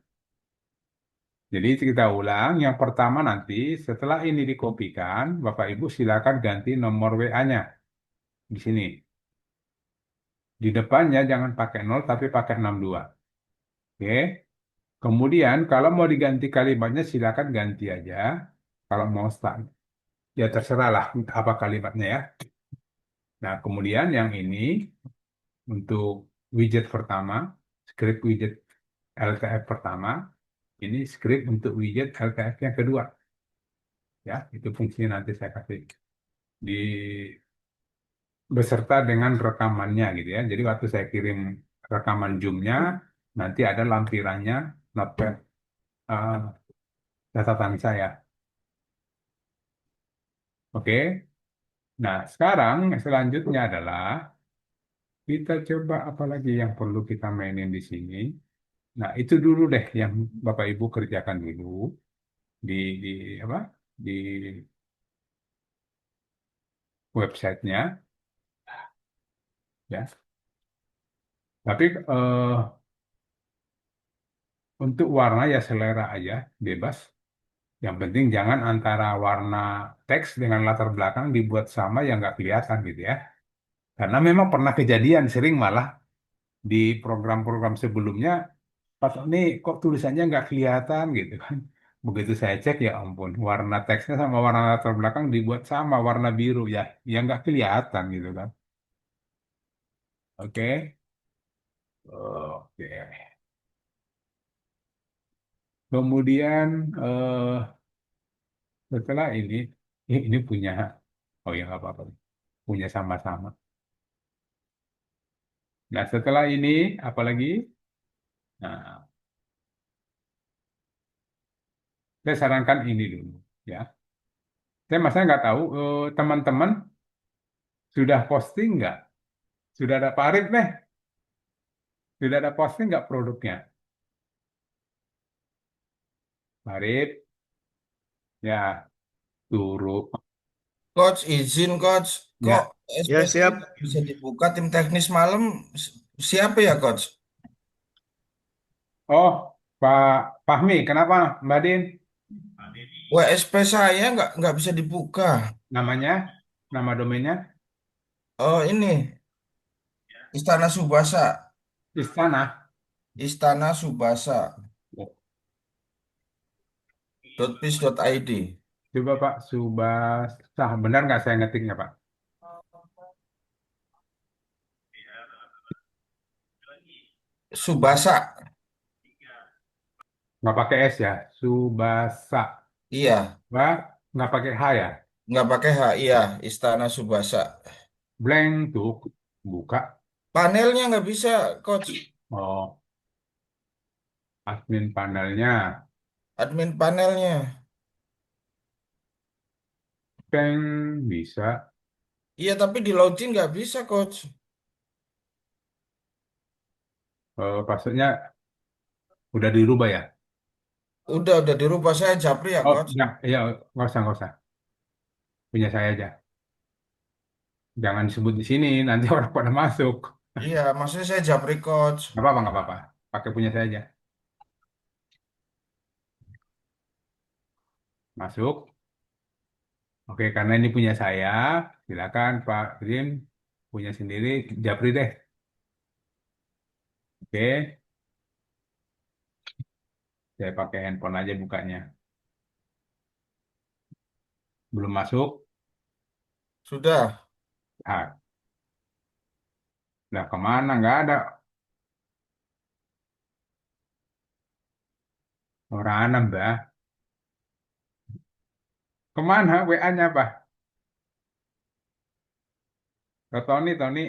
Jadi kita ulang. Yang pertama nanti setelah ini dikopikan, Bapak Ibu silakan ganti nomor WA-nya di sini. Di depannya jangan pakai 0 tapi pakai 62. Oke. Kemudian kalau mau diganti kalimatnya silakan ganti aja. Kalau mau start, ya terserah lah apa kalimatnya ya. Nah, kemudian yang ini untuk widget pertama, script widget LTF pertama, ini script untuk widget LTF yang kedua. Ya, itu fungsinya nanti saya kasih di beserta dengan rekamannya gitu ya. Jadi waktu saya kirim rekaman Zoom-nya, nanti ada lampirannya notepad eh, catatan saya. Oke. Nah, sekarang selanjutnya adalah kita coba apa lagi yang perlu kita mainin di sini. Nah, itu dulu deh yang Bapak Ibu kerjakan dulu di di apa? Di websitenya ya. Tapi untuk warna ya selera aja, bebas. Yang penting jangan antara warna teks dengan latar belakang dibuat sama yang nggak kelihatan gitu ya. Karena memang pernah kejadian sering malah di program-program sebelumnya, pas ini kok tulisannya nggak kelihatan gitu kan. Begitu saya cek ya ampun, warna teksnya sama warna latar belakang dibuat sama warna biru ya, yang nggak kelihatan gitu kan. Oke, oke. Kemudian setelah ini punya, oh ya nggak apa-apa, punya sama-sama. Nah setelah ini apalagi? Nah, saya sarankan ini dulu ya. Saya masanya nggak tahu teman-teman sudah posting nggak? Sudah ada parit nih? Sudah ada posting nggak produknya? Parit, ya turu. Coach, izin coach, kok Ya, Ya, SPC siap. nggak bisa dibuka tim teknis malam? Siapa ya coach? oh Pak Fahmi, kenapa Mbak Din? WSP saya nggak bisa dibuka. Namanya, nama domainnya Oh ini Istana Subasa, Istana. Istana Subasa. Oh, .biz.id. coba Pak Subasa, benar nggak saya ngetiknya Pak? Subasa, Nggak pakai S ya, Subasa. iya, Pak, nggak pakai H ya? nggak pakai H, iya, Istana Subasa. Blank tuh, buka. Panelnya nggak bisa coach, Oh, admin panelnya. admin panelnya. Blank bisa. Iya tapi di login nggak bisa coach. Passwordnya udah dirubah ya? Udah dirubah saya Japri ya Oh, coach. ya, ya, nggak usah. Punya saya aja. Jangan disebut di sini, nanti orang pada masuk. Iya, maksudnya saya Japri coach. Nggak apa-apa. Pakai punya saya aja. Masuk. Oke, karena ini punya saya, silakan Pak Rim punya sendiri, Japri deh. Oke, saya pakai handphone aja bukanya. Belum masuk. Sudah. Ah, Nah, kemana? Nggak ada orang, Mbak. Kemana WA-nya, Pak? Ke Tony, Tony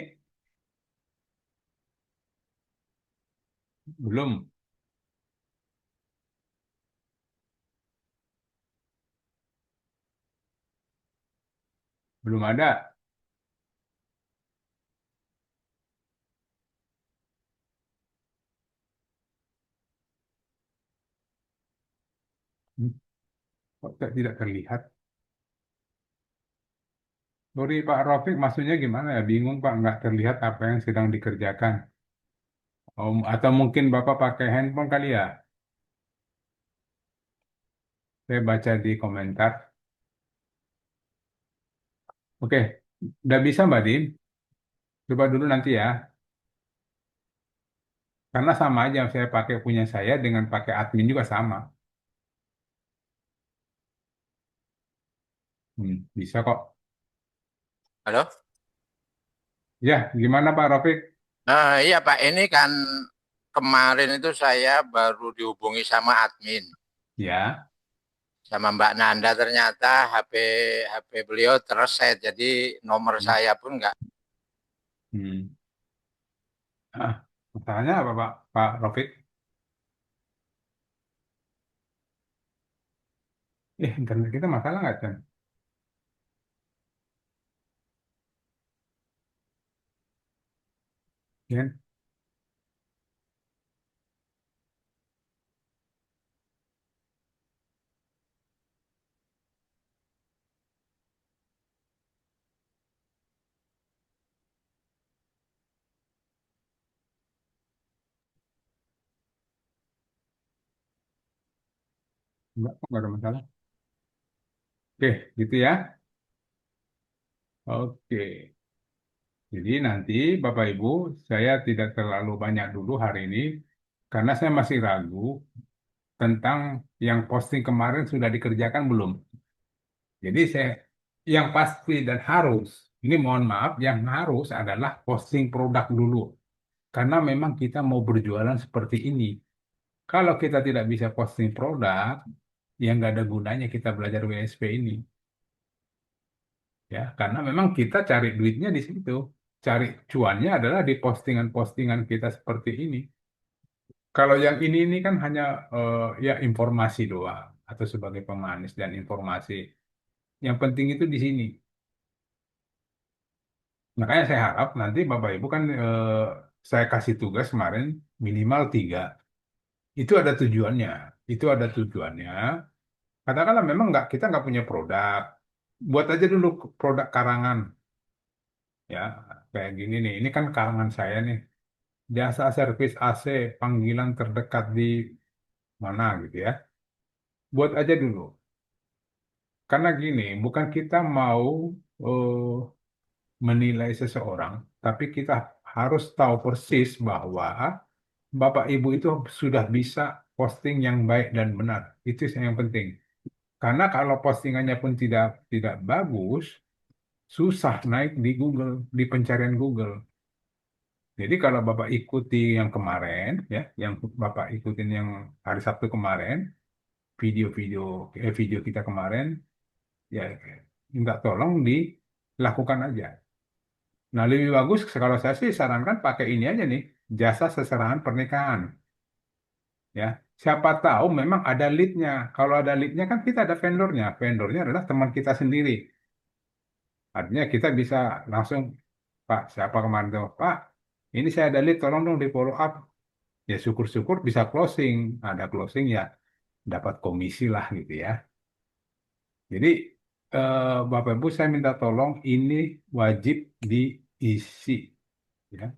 belum, belum ada. Hmm, Kok tidak terlihat? Sorry Pak Rafiq, maksudnya gimana ya? Bingung Pak, nggak terlihat apa yang sedang dikerjakan. Atau mungkin Bapak pakai handphone kali ya? Saya baca di komentar. Oke, udah bisa Mbak Din. Coba dulu nanti ya. Karena sama aja saya pakai punya saya dengan pakai admin juga sama. Bisa kok. Halo? Ya, gimana Pak Rafiq? Nah, iya Pak, ini kan kemarin itu saya baru dihubungi sama admin, Ya. sama Mbak Nanda ternyata HP beliau terset, jadi nomor Hmm. saya pun nggak. Hmm. Ah, masalahnya apa Pak? Pak Rafiq? Internet kita masalah nggak, Chan? Ya, nggak ada masalah. Oke, gitu ya. Oke. Jadi nanti Bapak Ibu, saya tidak terlalu banyak dulu hari ini karena saya masih ragu tentang yang posting kemarin sudah dikerjakan belum. Jadi saya yang pasti dan harus, ini mohon maaf, yang harus adalah posting produk dulu. Karena memang kita mau berjualan seperti ini. Kalau kita tidak bisa posting produk, ya nggak ada gunanya kita belajar WSP ini. Ya, karena memang kita cari duitnya di situ. Cari cuannya adalah di postingan-postingan kita seperti ini. Kalau yang ini kan hanya ya informasi doang atau sebagai pemanis dan informasi. Yang penting itu di sini. Makanya saya harap nanti Bapak Ibu kan saya kasih tugas kemarin minimal 3. Itu ada tujuannya. Itu ada tujuannya. Katakanlah memang nggak kita nggak punya produk. Buat aja dulu produk karangan ya kayak gini nih. Ini kan karangan saya nih. Jasa servis AC panggilan terdekat di mana gitu ya. Buat aja dulu. Karena gini, bukan kita mau menilai seseorang, tapi kita harus tahu persis bahwa Bapak Ibu itu sudah bisa posting yang baik dan benar. Itu yang penting. Karena kalau postingannya pun tidak tidak bagus, susah naik di Google, di pencarian Google. Jadi kalau Bapak ikuti yang kemarin, ya, yang Bapak ikutin yang hari Sabtu kemarin, video-video video kita kemarin, ya minta tolong dilakukan aja. Nah, lebih bagus kalau saya sih sarankan pakai ini aja nih, jasa seserahan pernikahan. Ya, siapa tahu memang ada leadnya. Kalau ada leadnya kan kita ada vendornya. Vendornya adalah teman kita sendiri. Artinya kita bisa langsung, Pak, siapa kemarin tuh? Pak, ini saya ada lead, tolong dong di follow up. Ya syukur-syukur bisa closing. Ada closing ya dapat komisi lah gitu ya. Jadi Bapak Ibu saya minta tolong ini wajib diisi. Ya.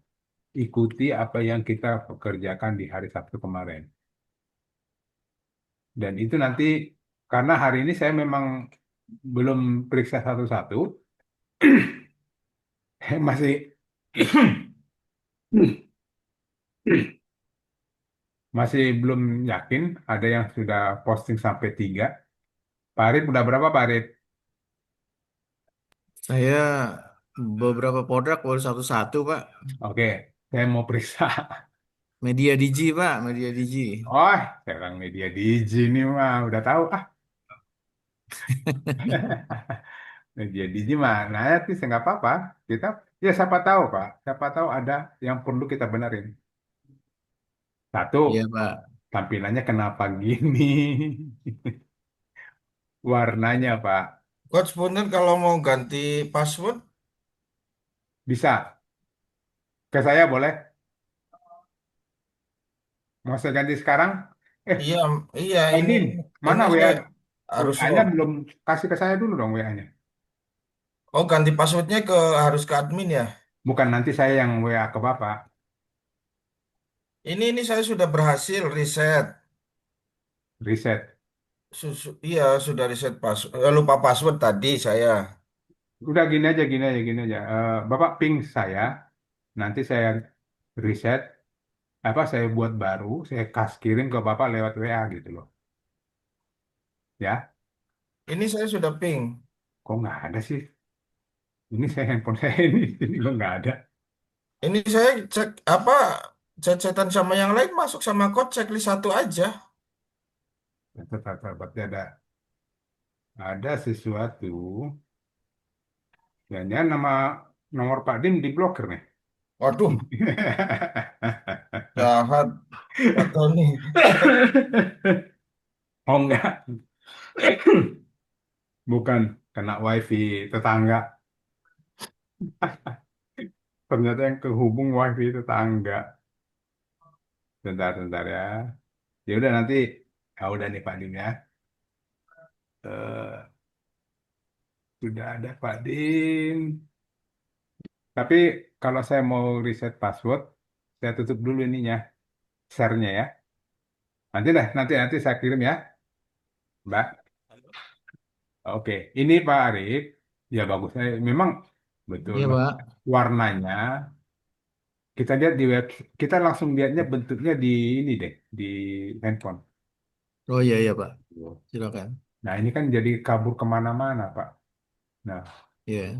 Ikuti apa yang kita kerjakan di hari Sabtu kemarin. Dan itu nanti karena hari ini saya memang belum periksa satu-satu, masih masih belum yakin. Ada yang sudah posting sampai 3. Pak Arif udah berapa Pak Arif? Saya beberapa produk baru satu-satu, Pak. Oke, saya mau periksa. Media Digi, Pak. Media Digi. Oh, sekarang media digi ini mah udah tahu ah. Media digi mah, nah itu sih nggak apa-apa. Kita, ya siapa tahu Pak, siapa tahu ada yang perlu kita benerin. Satu, Iya, Pak. tampilannya kenapa gini? Warnanya Pak, Coach punten kalau mau ganti password, bisa. Ke saya boleh? Mau saya ganti sekarang? Eh, iya, iya Pak ini Din, mana ini WA? saya harus WA-nya log. belum kasih ke saya dulu dong WA-nya. Oh, ganti passwordnya harus ke admin ya. Bukan nanti saya yang WA ke Bapak. Ini saya sudah berhasil reset. Reset. Iya, sudah reset password. Lupa password tadi saya. Udah gini aja, gini aja. Bapak ping saya, nanti saya reset, apa saya buat baru, saya kirim ke Bapak lewat WA gitu loh. Ya, Ini saya sudah ping. kok nggak ada sih? Ini saya handphone saya ini kok nggak ada. Ini saya cek apa chat-chatan sama yang lain masuk sama code checklist satu aja. Tetap berarti ada sesuatu. Ya, nama nomor Pak Dim diblokir nih. Waduh, jahat Pak Tony. Oh enggak, bukan kena wifi tetangga. Ternyata yang kehubung wifi tetangga. Bentar ya. Ya udah nanti, ya udah nih Pak Dim ya. Eh, sudah ada Pak Dim. Tapi kalau saya mau reset password, saya tutup dulu ininya, share-nya ya. Nanti saya kirim ya, Mbak. Oke, ini Pak Arif. Ya bagus. Memang betul, Iya, Mbak. Pak. Warnanya kita lihat di web, kita langsung lihatnya bentuknya di ini deh, di handphone. Oh iya, iya, Pak. Silakan. Nah ini kan jadi kabur kemana-mana, Pak. Nah, Iya.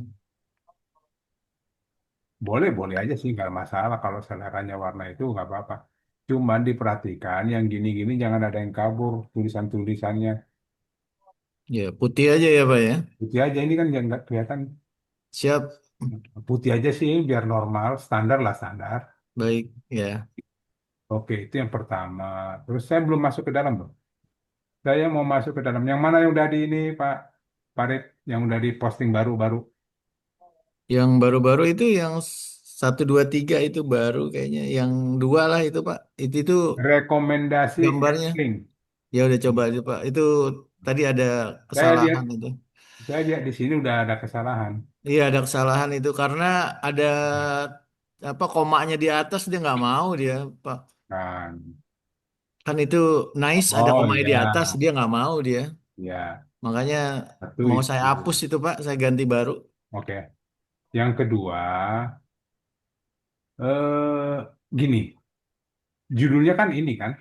boleh aja sih, nggak masalah kalau selerannya warna itu nggak apa-apa. Cuman diperhatikan yang gini-gini jangan ada yang kabur tulisan-tulisannya. Iya, putih aja ya, Pak ya. Putih aja ini kan yang nggak kelihatan. Siap. Putih aja sih biar normal, standar lah standar. Baik, ya. Oke, itu yang pertama. Terus saya belum masuk ke dalam loh. Saya mau masuk ke dalam. Yang mana yang udah di ini Pak Farid, yang udah di posting baru-baru. Yang baru-baru itu yang 1, 2, 3 itu baru kayaknya. Yang dua lah itu, Pak. Itu Rekomendasi gambarnya. catering. Ya udah coba itu, Pak. Itu tadi ada Saya lihat, kesalahan itu. saya lihat di sini udah ada kesalahan. Iya, ada kesalahan itu karena ada apa komanya di atas dia nggak mau dia, Pak. Nah, Kan itu nice ada oh komanya di atas ya, dia nggak mau dia. ya, Makanya satu mau saya itu. hapus itu, Pak. Saya ganti baru. Oke. Yang kedua, gini, judulnya kan ini kan,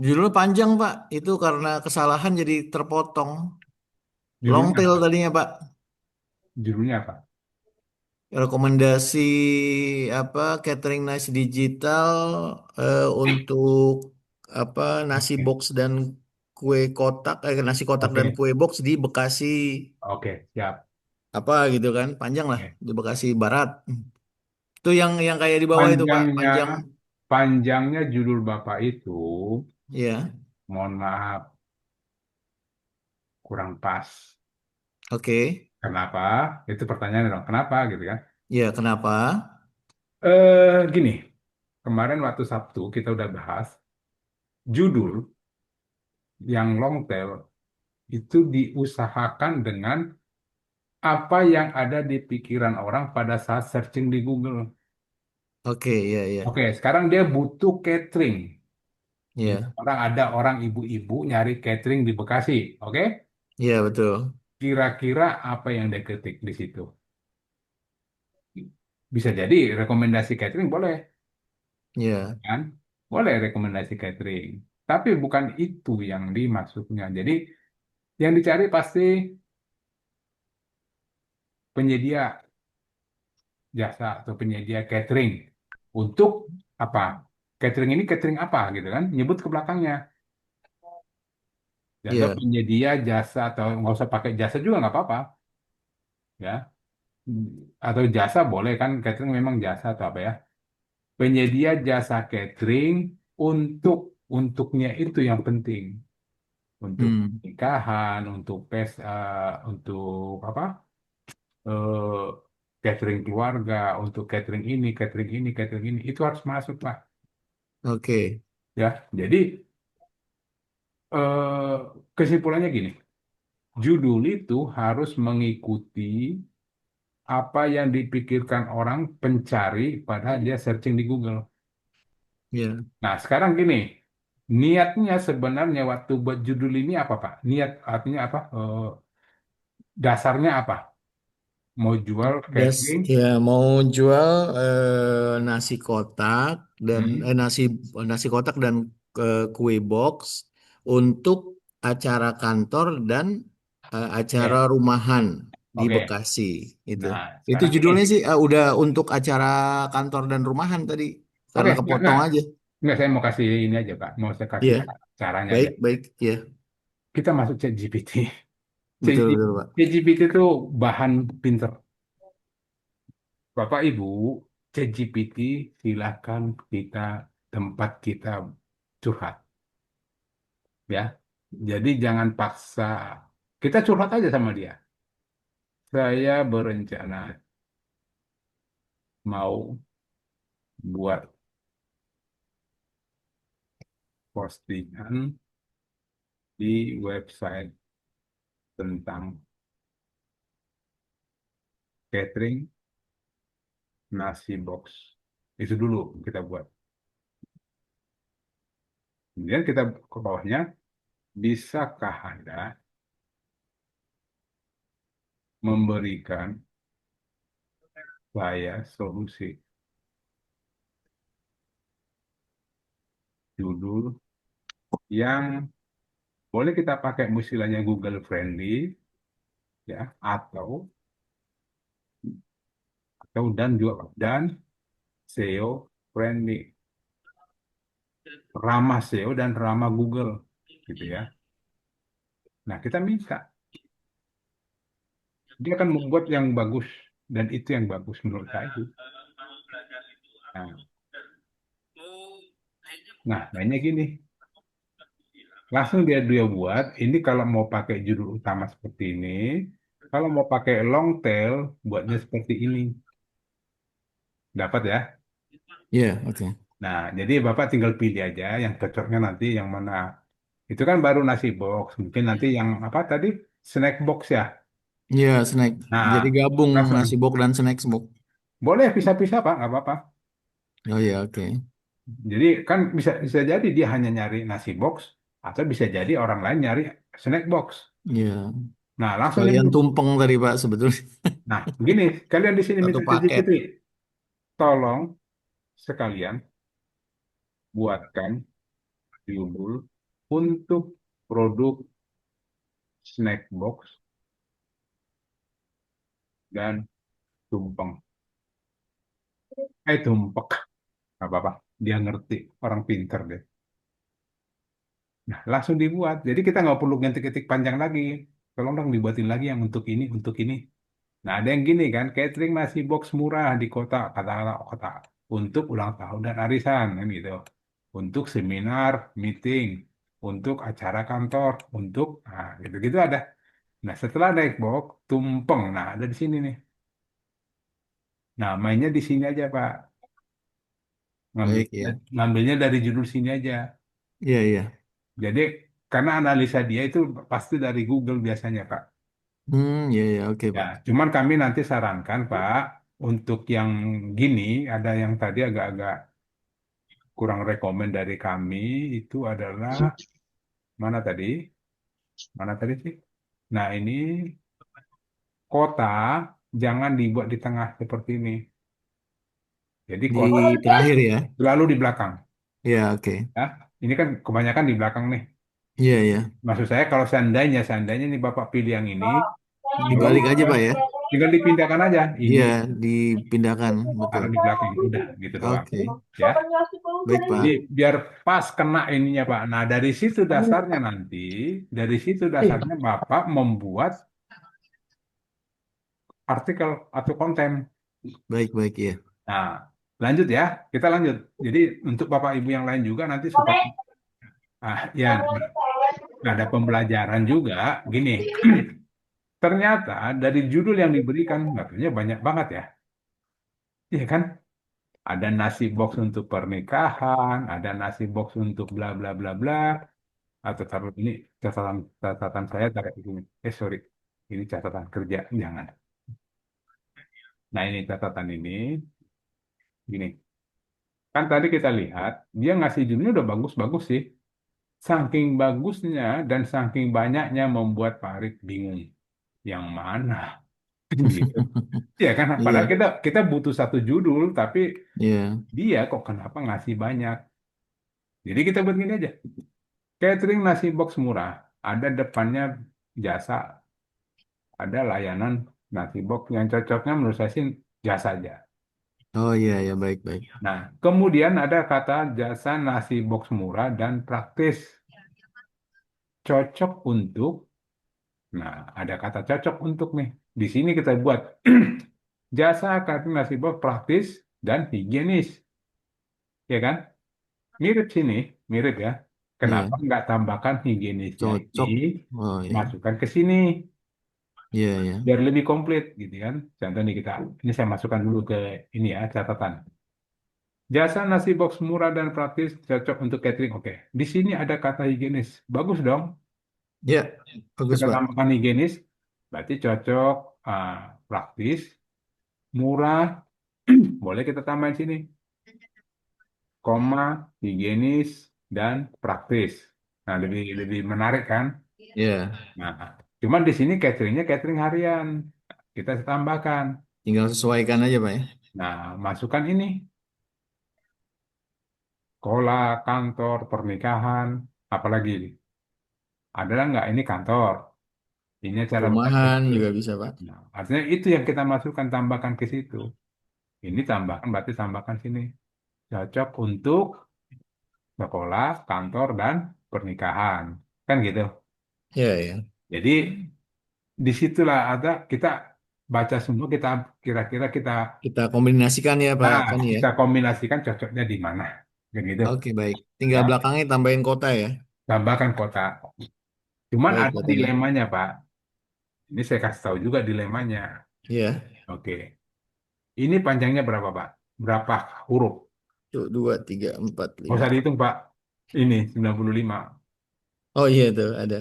Judulnya panjang, Pak. Itu karena kesalahan jadi terpotong. Long judulnya tail apa? tadinya, Pak. Judulnya apa? Rekomendasi apa catering nasi digital untuk apa nasi Oke, box dan kue kotak nasi kotak dan oke, kue box di Bekasi oke, siap. apa gitu kan panjang lah Oke. di Bekasi Barat itu yang kayak di bawah itu Pak Panjangnya, panjang panjangnya judul Bapak itu, ya mohon maaf, kurang pas. oke Kenapa? Itu pertanyaannya dong. Kenapa gitu kan? ya kenapa Gini, kemarin waktu Sabtu kita udah bahas judul yang long tail itu diusahakan dengan apa yang ada di pikiran orang pada saat searching di Google. oke ya ya Oke, sekarang dia butuh catering. Ini ya ada orang ibu-ibu nyari catering di Bekasi. Oke, ya betul kira-kira apa yang dia ketik di situ? Bisa jadi rekomendasi catering boleh, ya kan? Boleh rekomendasi catering. Tapi bukan itu yang dimaksudnya. Jadi yang dicari pasti penyedia. jasa atau penyedia catering untuk apa? Catering ini catering apa gitu kan? Nyebut ke belakangnya. Atau Iya. penyedia jasa atau nggak usah pakai jasa juga nggak apa-apa ya. Atau jasa boleh kan catering memang jasa atau apa ya. Penyedia jasa catering untuk untuknya itu yang penting. Untuk Hmm. nikahan, untuk untuk apa? eh, Catering keluarga, untuk catering ini, itu harus masuk Pak. Oke. Ya, jadi kesimpulannya gini, judul itu harus mengikuti apa yang dipikirkan orang pencari pada dia searching di Google. Ya. Nah, sekarang gini, niatnya sebenarnya waktu buat judul ini apa Pak? Niat artinya apa? Dasarnya apa? Mau jual catering? Ya mau jual nasi kotak dan Hmm, nasi kotak dan kue box untuk acara kantor dan acara oke, rumahan di oke. Bekasi itu. Nah, Itu sekarang gini. judulnya sih udah untuk acara kantor dan rumahan tadi Oke, karena enggak. kepotong aja. Enggak, saya mau kasih ini aja, Pak. Mau saya kasih Iya, caranya aja. baik baik ya, Kita masuk ChatGPT. betul betul Pak. ChatGPT itu bahan pinter. Bapak Ibu, ChatGPT silakan tempat kita curhat, ya. Jadi jangan paksa. Kita curhat aja sama dia. Saya berencana mau buat postingan di website tentang catering nasi box. Itu dulu kita buat. Kemudian kita ke bawahnya, bisakah Anda memberikan saya solusi judul yang boleh kita pakai istilahnya Google friendly ya dan SEO friendly, ramah SEO dan ramah Google gitu ya. Nah, kita minta dia akan membuat yang bagus dan itu yang bagus menurut saya. Nah, mainnya gini. Langsung dia buat. Ini kalau mau pakai judul utama seperti ini, kalau mau pakai long tail, buatnya seperti ini. Dapat ya? Iya, oke. Nah, jadi Bapak tinggal pilih aja yang cocoknya nanti yang mana. Itu kan baru nasi box. Mungkin nanti yang apa tadi? Snack box ya. Iya, snack. Jadi Nah, gabung nasi langsung. box dan snack box. Boleh pisah-pisah Pak, nggak apa-apa. Oh iya, oke. Jadi kan bisa bisa jadi dia hanya nyari nasi box atau bisa jadi orang lain nyari snack box. Iya. Nah, langsung Sekalian nyebut. tumpeng tadi Pak sebetulnya. Nah, begini, kalian di sini Satu minta paket. ChatGPT, tolong sekalian buatkan judul untuk produk snack box dan tumpeng. Tumpek. Nggak apa-apa. Dia ngerti. Orang pinter deh. Nah, langsung dibuat. Jadi kita nggak perlu ngetik-ngetik panjang lagi. Tolong dong dibuatin lagi yang untuk ini, untuk ini. Nah, ada yang gini kan, catering nasi box murah di kota, kata-kata kota. Untuk ulang tahun dan arisan, kan gitu. Untuk seminar, meeting, untuk acara kantor, gitu-gitu ada. Nah, setelah naik box, tumpeng. Nah, ada di sini nih. Nah, mainnya di sini aja, Pak. Ngambil, Baik ya. ngambilnya dari judul sini aja. Iya, iya. Jadi, karena analisa dia itu pasti dari Google biasanya, Pak. Iya, iya, oke Ya, Pak. cuman kami nanti sarankan, Pak, untuk yang gini, ada yang tadi agak-agak kurang rekomen dari kami, itu adalah, mana tadi? Mana tadi sih? Nah, ini kota, jangan dibuat di tengah seperti ini. Jadi Di kota terakhir ya. selalu di belakang. Iya, oke. Ya, ini kan kebanyakan di belakang nih. Iya, iya. Maksud saya kalau seandainya nih Bapak pilih yang ini, Dibalik aja Pak ya. tinggal dipindahkan aja. Ini Iya, dipindahkan, betul. taruh di belakang, udah gitu doang. Oke, Ya. baik Jadi Pak. biar pas kena ininya Pak. Nah dari situ dasarnya nanti, dari situ dasarnya Bapak membuat artikel atau konten. Baik ya. Nah, lanjut ya, kita lanjut. Jadi untuk Bapak Ibu yang lain juga nanti supaya ya ada pembelajaran juga. Gini, ternyata dari judul yang diberikan katanya banyak banget ya. Iya kan? Ada nasi box untuk pernikahan, ada nasi box untuk bla bla bla bla. Atau taruh ini catatan catatan saya taruh di sini. Sorry, ini catatan kerja, jangan. Nah ini catatan ini, gini. Kan tadi kita lihat dia ngasih judulnya udah bagus-bagus sih. Saking bagusnya dan saking banyaknya membuat Pak Arik bingung. Yang mana? Gitu. Iya kan? Padahal Iya, kita butuh satu judul, tapi iya. dia kok kenapa ngasih banyak? Jadi kita buat gini aja. Catering nasi box murah. Ada depannya jasa, ada layanan nasi box yang cocoknya menurut saya sih jasa aja. Oh iya, baik. Nah, kemudian ada kata jasa nasi box murah dan praktis. Cocok untuk, nah ada kata cocok untuk nih. Di sini kita buat jasa catering nasi box praktis dan higienis. Ya kan? Mirip sini, mirip ya. Iya, Kenapa nggak tambahkan higienisnya ini, cocok. Oh iya, masukkan ke sini, iya. biar lebih komplit gitu kan. Contoh nih ini saya masukkan dulu ke ini ya, catatan. Jasa nasi box murah dan praktis cocok untuk catering. Oke, di sini ada kata higienis. Bagus dong. Iya, bagus Kita Pak. tambahkan higienis, berarti cocok, ah, praktis, murah. Boleh kita tambahin sini, koma, higienis, dan praktis. Nah, lebih lebih menarik kan? Iya, Nah, cuman di sini cateringnya catering harian. Kita tambahkan. tinggal sesuaikan aja Pak ya. Nah, masukkan ini, sekolah, kantor, pernikahan, apalagi. Adalah nggak ini kantor? Ini cara bekerja. Rumahan juga bisa Pak. Nah, artinya itu yang kita masukkan, tambahkan ke situ. Ini tambahkan, berarti tambahkan sini. Cocok untuk sekolah, kantor, dan pernikahan. Kan gitu. Iya. Jadi disitulah ada kita baca semua, kita kira-kira kita Kita kombinasikan ya Pak nah, Fani ya. kita kombinasikan cocoknya di mana. Kan gitu. Oke, baik. Tinggal Ya, belakangnya tambahin kota ya. tambahkan kota. Cuman Baik ada Pak Tony. dilemanya, Pak. Ini saya kasih tahu juga dilemanya. Iya. Oke. Ini panjangnya berapa, Pak? Berapa huruf? Tuh, 2, 3, 4, Nggak 5. usah dihitung, Pak. Ini 95. Oh iya tuh ada.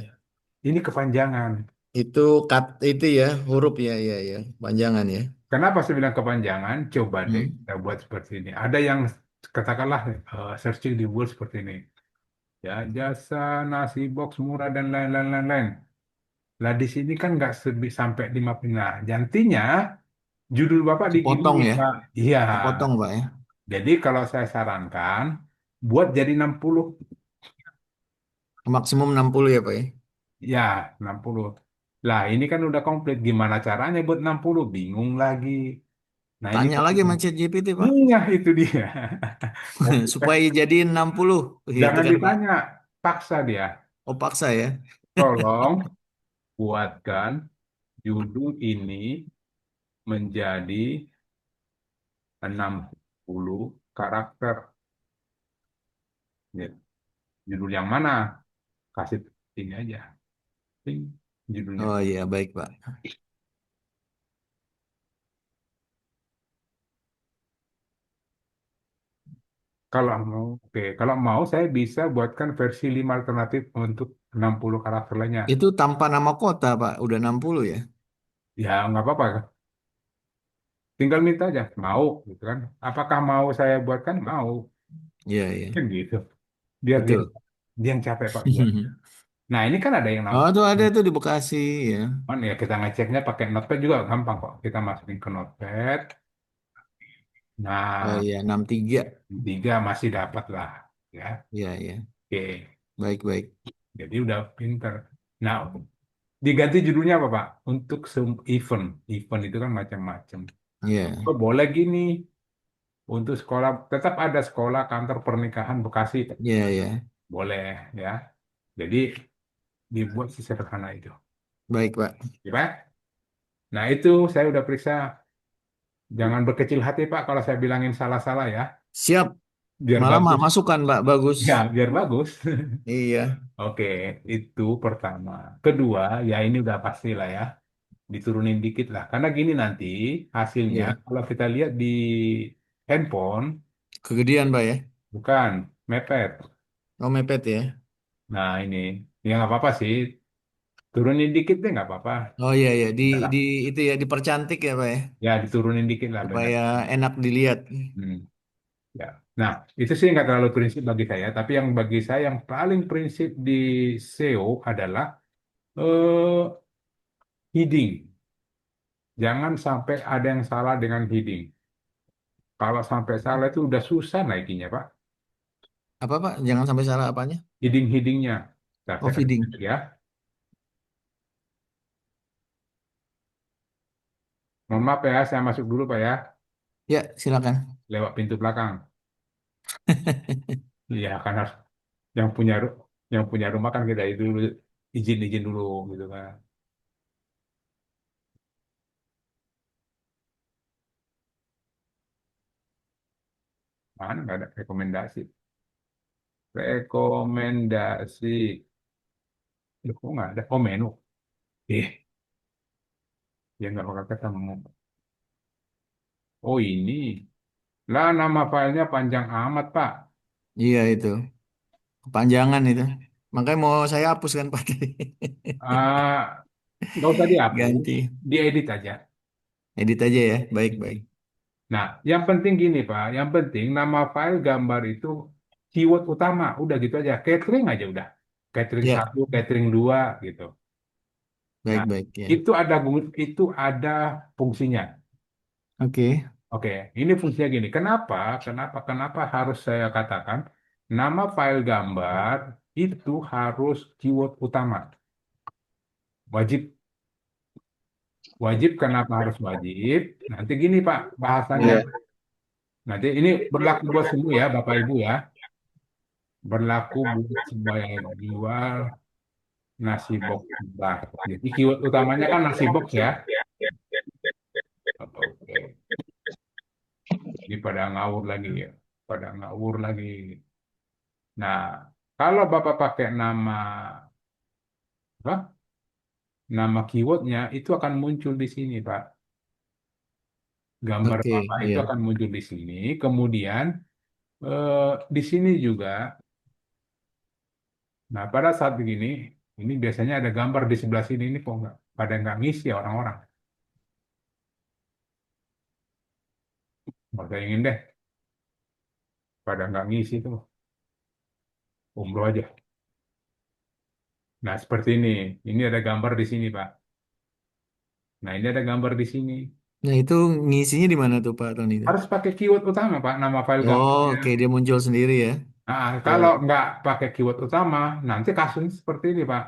Ini kepanjangan. Itu cut itu ya, huruf ya, ya. Panjangan ya. Kenapa saya bilang kepanjangan? Coba deh Hmm. kita buat seperti ini. Ada yang katakanlah searching di Google seperti ini. Ya, jasa nasi box murah dan lain-lain. Lah di sini kan nggak sampai 50. Nah, gantinya judul Bapak Sepotong diginiin, ya. Pak. Iya. Sepotong Pak ya. Jadi kalau saya sarankan buat jadi 60. Maksimum 60 ya Pak ya. Ya, 60. Lah, ini kan udah komplit. Gimana caranya buat 60? Bingung lagi. Nah, ini Tanya lagi sama ChatGPT Pak. iya itu dia. Supaya jadi 60 gitu Jangan kan Pak. ditanya, paksa dia. Oh paksa ya. Tolong buatkan judul ini menjadi 60 karakter. Ya, judul yang mana? Kasih ini aja. Ting, judulnya. Oh iya baik Pak. Kalau mau saya bisa buatkan versi 5 alternatif untuk 60 karakter lainnya. Itu tanpa nama kota Pak. Udah 60 ya. Ya nggak apa-apa, tinggal minta aja, mau gitu kan. Apakah mau saya buatkan? Mau, Iya. kan gitu. Biar dia Betul. dia yang capek Pak buat. Nah ini kan ada yang Oh namanya. tuh ada tuh di Bekasi ya. Cuman ya kita ngeceknya pakai notepad juga gampang kok. Kita masukin ke notepad. Oh Nah iya 63. 3 masih dapat lah, ya. Iya. Oke, Baik. jadi udah pinter. Nah diganti judulnya apa Pak? Untuk event. Event itu kan macam-macam. Iya, Oh, boleh gini. Untuk sekolah, tetap ada sekolah kantor pernikahan Bekasi. iya, iya. Boleh ya. Jadi dibuat sesederhana itu. Baik, Pak. Ya, Pak? Nah itu saya udah periksa. Jangan berkecil hati Pak kalau saya bilangin salah-salah ya. Siap. Biar Malah bagus. masukan, Pak. Bagus. Ya, biar bagus. Iya, Oke, itu pertama. Kedua, ya ini udah pasti lah ya. Diturunin dikit lah. Karena gini nanti hasilnya, iya. kalau kita lihat di handphone, Kegedean, Pak ya. bukan mepet. Oh, mepet ya. Nah ini, ya nggak apa-apa sih. Turunin dikit deh nggak apa-apa. Oh iya, iya. Udah lah. Di itu ya dipercantik ya, Pak ya. Ya diturunin dikit lah beda. Supaya enak dilihat. Hmm, ya. Nah, itu sih nggak terlalu prinsip bagi saya. Tapi yang bagi saya yang paling prinsip di SEO adalah eh, heading. Jangan sampai ada yang salah dengan heading. Kalau sampai salah itu udah susah naikinnya, Pak. Apa, Pak? Jangan sampai salah apanya? Heading-headingnya. Nah, Oh, saya kasih feeding. lihat ya. Mohon maaf ya, saya masuk dulu, Pak ya. Ya, silakan. Lewat pintu belakang. Iya, kan harus yang punya yang punya rumah kan kita itu dulu izin-izin dulu gitu kan. Mana nggak ada rekomendasi. Rekomendasi. Loh, kok nggak ada? Oh, menu. Eh, ya nggak bakal ketemu. Oh, ini. Lah, nama filenya panjang amat, Pak. Iya itu. Kepanjangan itu. Makanya mau saya hapus kan, Pak. Ah, nggak usah dihapus, Ganti. diedit aja. Edit aja ya. Baik, baik. Nah, yang penting gini Pak, yang penting nama file gambar itu keyword utama, udah gitu aja. Catering aja udah. Catering Ya, satu, catering dua gitu. Nah, baik, baik ya. itu ada fungsinya. Oke. Oke, ini fungsinya gini. Kenapa? Kenapa harus saya katakan nama file gambar itu harus keyword utama. Wajib, wajib. Kenapa harus wajib? Nanti gini Pak, bahasannya. Ya. Nanti ini berlaku buat semua ya, Bapak Ibu ya. Berlaku buat semua yang jual nasi box bar. Jadi keyword utamanya kan nasi box ya. Oke. Jadi pada ngawur lagi ya. Pada ngawur lagi. Nah, kalau Bapak pakai nama apa? Nama keywordnya itu akan muncul di sini, Pak. Gambar Oke, Bapak itu iya. akan muncul di sini. Kemudian di sini juga. Nah, pada saat begini, ini biasanya ada gambar di sebelah sini. Ini kok nggak pada nggak ngisi ya orang-orang. Nggak usah ingin deh. Pada nggak ngisi tuh. Umroh aja. Nah, seperti ini. Ini ada gambar di sini, Pak. Nah, ini ada gambar di sini. Nah, itu ngisinya di mana tuh, Pak Tony itu? Harus pakai keyword utama, Pak, nama file Oh, gambarnya. oke, dia muncul sendiri ya. Nah, Oh, kalau nggak pakai keyword utama, nanti kasusnya seperti ini, Pak.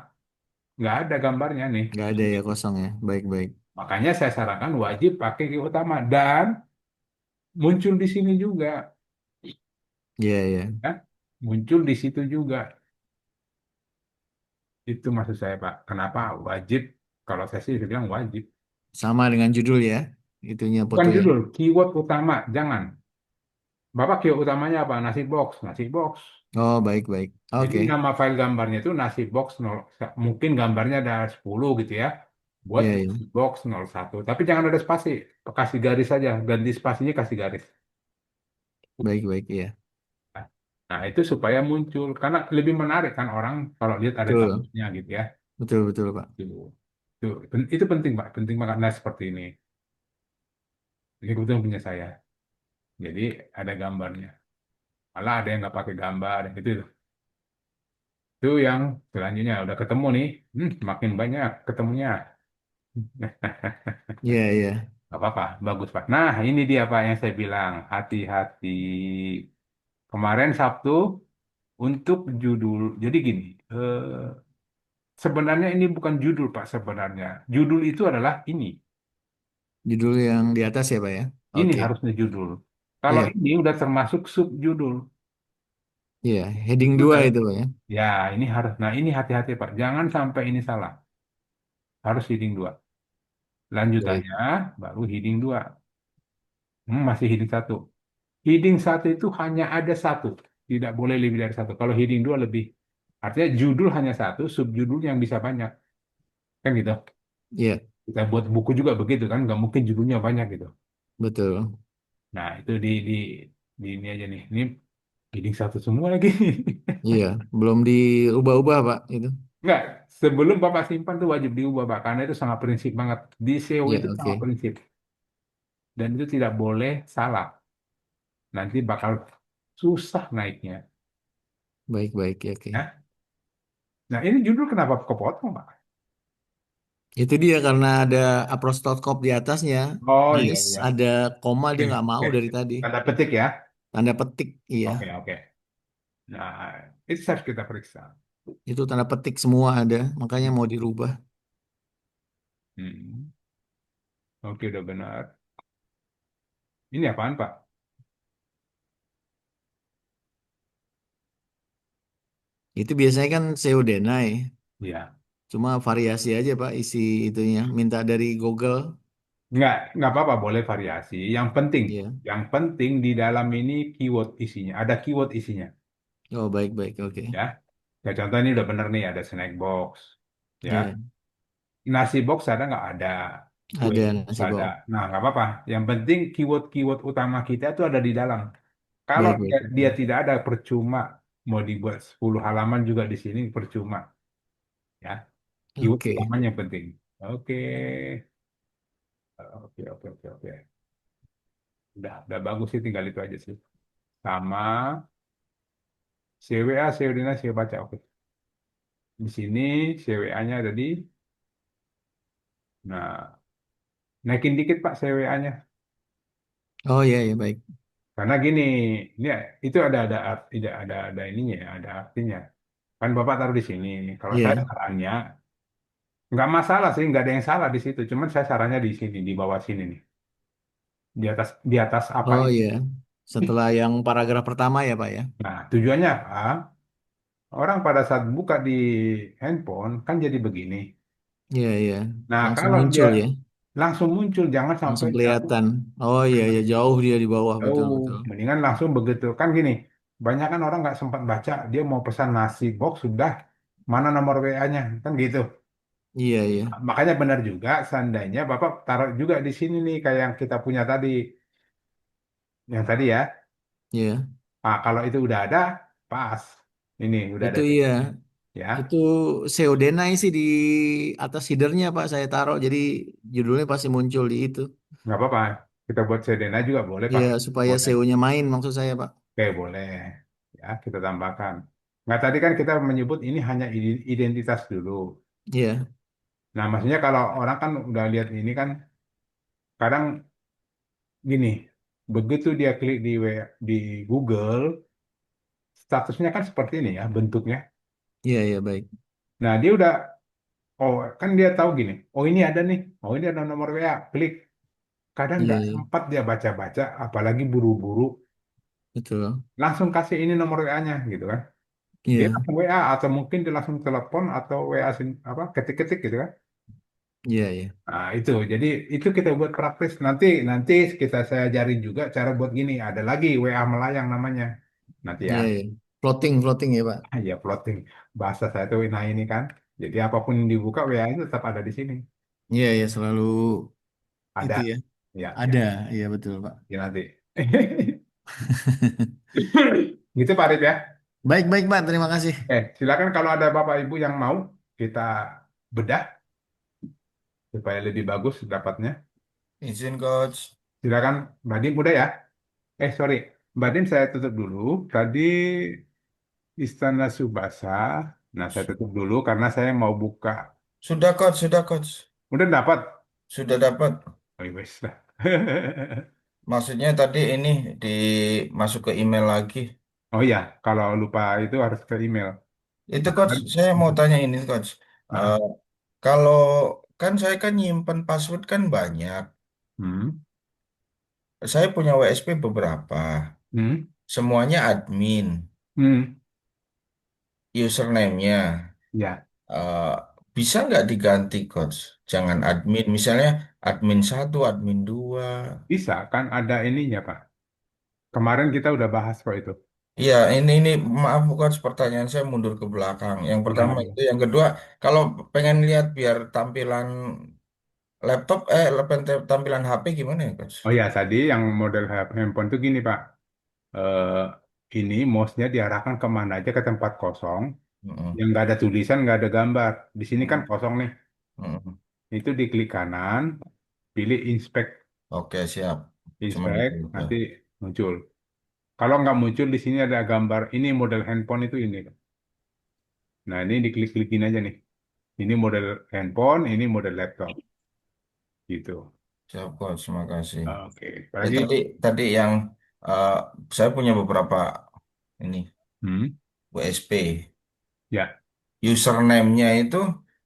Nggak ada gambarnya nih. nggak ada ya, kosong ya. Baik, baik. Makanya saya sarankan wajib pakai keyword utama. Dan muncul di sini juga. Iya, iya. Ya. Muncul di situ juga. Itu maksud saya, Pak. Kenapa wajib? Kalau saya bilang wajib. Sama dengan judul ya. Itunya Bukan fotonya. judul, keyword utama. Jangan. Bapak keyword utamanya apa? Nasi box. Nasi box. Oh, baik, baik. Jadi Oke. nama file gambarnya itu nasi box 0, mungkin gambarnya ada 10 gitu ya. Buat Iya, iya. nasi box 01. Tapi jangan ada spasi. Kasih garis saja. Ganti spasinya kasih garis. Baik, baik, iya. Nah, itu supaya muncul. Karena lebih menarik kan orang kalau lihat ada Betul. gambarnya gitu ya. Betul, betul, Pak. Itu penting, Pak. Penting banget nah, seperti ini. Ini kebetulan punya saya. Jadi ada gambarnya. Malah ada yang nggak pakai gambar. Itu yang selanjutnya. Udah ketemu nih. Makin banyak ketemunya. Iya, iya. Gak apa-apa, bagus Pak. Nah, ini dia Pak yang saya bilang, hati-hati. Kemarin Sabtu untuk judul, jadi gini, sebenarnya ini bukan judul Pak sebenarnya. Judul itu adalah ini. Judul yang di atas ya Pak ya. Ini Oke. harusnya judul. Kalau Iya, ini udah termasuk subjudul. iya. Heading Itu 2 kan? itu Pak ya. Ya, ini harus. Nah, ini hati-hati Pak. Jangan sampai ini salah. Harus heading 2. Baik. Lanjutannya baru heading 2. Masih heading 1. Heading 1 itu hanya ada satu. Tidak boleh lebih dari satu. Kalau heading 2 lebih. Artinya judul hanya satu, subjudul yang bisa banyak. Kan gitu. Iya, Kita buat buku juga begitu kan. Nggak mungkin judulnya banyak gitu. betul. Nah, itu di ini aja nih. Ini heading 1 semua lagi. Iya, belum diubah-ubah Pak itu. Enggak, sebelum Bapak simpan tuh wajib diubah, Pak. Karena itu sangat prinsip banget. Di SEO Iya, itu sangat oke. prinsip. Dan itu tidak boleh salah. Nanti bakal susah naiknya. Baik, baik ya, oke. Ya. Nah, ini judul kenapa kepotong, Pak? Itu dia karena ada apostrop di atasnya. Oh iya, Yes, iya. ada koma Oke, dia nggak mau oke. dari tadi. Tanda petik ya. Tanda petik, iya. Oke, oke. Nah, itu harus kita periksa. Itu tanda petik semua ada, makanya mau dirubah. Hmm. Oke, udah benar. Ini apaan, Pak? Itu biasanya kan Seodenai. Ya. Cuma variasi aja Pak isi itunya. Minta dari Google. Nggak apa-apa, boleh variasi. Iya. Yang penting di dalam ini keyword isinya. Ada keyword isinya. Oh, baik, baik, oke. Ya. Ya, contoh ini udah bener nih, ada snack box. Ya. Iya, Nasi box ada nggak? Ada. Kue ada box nasi ada. bawang. Nah, nggak apa-apa. Yang penting keyword-keyword utama kita itu ada di dalam. Kalau Baik, baik, dia oke. tidak ada, percuma. Mau dibuat 10 halaman juga di sini percuma. Ya. Keyword Oke. utamanya yang penting. Oke. Oke, oke, oke, oke. Udah bagus sih, tinggal itu aja sih. Sama CWA, CWDNA, saya baca. Oke. Di sini CWA-nya ada di. Nah, naikin dikit Pak CWA-nya. Oh iya, iya, baik. Karena gini, ini itu ada ininya ya, ada artinya. Kan Bapak taruh di sini. Kalau saya Iya. sarannya nggak masalah sih, nggak ada yang salah di situ. Cuman saya sarannya di sini, di bawah sini nih, di atas apa Oh ini. iya. Setelah yang paragraf pertama ya Pak ya. Nah, tujuannya apa? Orang pada saat buka di handphone kan jadi begini. Iya, iya. Nah, Langsung kalau dia muncul ya. langsung muncul, jangan sampai Langsung jauh. kelihatan. Oh iya, ya jauh dia di bawah, betul, Jauh, betul. mendingan langsung begitu. Kan gini, banyak kan orang nggak sempat baca, dia mau pesan nasi box sudah mana nomor WA-nya, kan gitu. Iya, iya. Makanya benar juga, seandainya Bapak taruh juga di sini nih, kayak yang kita punya tadi, yang tadi ya. Iya. Nah, kalau itu udah ada, pas. Ini udah Itu ada iya. ya, Itu Seodenai sih di atas headernya Pak saya taruh. Jadi judulnya pasti muncul di itu. nggak apa-apa. Kita buat sedena juga boleh Pak, Iya, supaya boleh. SEO-nya main maksud saya Pak. Oke, boleh. Ya, kita tambahkan. Nggak tadi kan kita menyebut ini hanya identitas dulu. Iya, Nah, maksudnya kalau orang kan udah lihat ini kan kadang gini, begitu dia klik di Google, statusnya kan seperti ini ya bentuknya. iya, iya, baik. Nah, dia udah, oh kan dia tahu gini, oh ini ada nih, oh ini ada nomor WA, klik. Kadang Iya, nggak iya, sempat dia baca-baca, apalagi buru-buru, betul. langsung kasih ini nomor WA-nya gitu kan. Dia Iya, langsung WA atau mungkin dia langsung telepon atau WA apa ketik-ketik gitu kan. iya, iya. Nah, itu. Jadi itu kita buat praktis. Nanti nanti saya ajarin juga cara buat gini. Ada lagi WA melayang namanya. Nanti ya. Iya, iya. Floating, floating ya Pak. Ya plotting. Bahasa saya tuh nah ini kan. Jadi apapun yang dibuka WA itu tetap ada di sini. Iya, iya, selalu itu Ada. ya. Ya, ya. Ada, iya betul Pak. Ya nanti. Gitu Pak Arif ya. Baik, baik Pak, terima kasih. Silakan kalau ada Bapak Ibu yang mau kita bedah supaya lebih bagus dapatnya. Izin coach. Silakan Mbak Dim udah ya. Sorry. Mbak Dim saya tutup dulu. Tadi Istana Subasa. Nah, saya tutup dulu karena saya mau buka. Sudah coach, sudah coach. Udah dapat. Sudah dapat. Oh, iya, wes lah. Maksudnya tadi ini dimasuk ke email lagi. Oh iya, kalau lupa itu harus ke email. Itu Nah, coach, saya mau tanya ini coach. Eh, Ah, kalau kan saya kan nyimpen password kan banyak. hmm, Saya punya WSP beberapa. hmm, Semuanya admin. hmm, Username-nya. ya eh, bisa nggak diganti, Coach? Jangan admin. Misalnya admin satu, admin dua. bisa kan ada ininya Pak. Kemarin kita udah bahas kok itu. Iya, ini maaf bukan pertanyaan saya mundur ke belakang. Yang pertama Ya. itu, yang kedua, kalau pengen lihat biar tampilan laptop, tampilan HP gimana ya, Coach? Oh ya, tadi yang model handphone tuh gini Pak. Eh, ini mouse-nya diarahkan kemana aja ke tempat kosong, Mm-mm. yang nggak ada tulisan, nggak ada gambar. Di sini kan Mm-mm. kosong nih. Mm-mm. Itu diklik kanan, pilih inspect, Oke, siap. Cuman itu. inspect, nanti muncul. Kalau nggak muncul di sini ada gambar ini model handphone itu ini. Nah ini diklik-klikin aja nih. Ini model handphone, ini model laptop, gitu. Siap, Coach. Terima kasih. Oke, Ya, apalagi, tadi yang eh, saya punya beberapa ini hmm, WSP. ya, Username-nya itu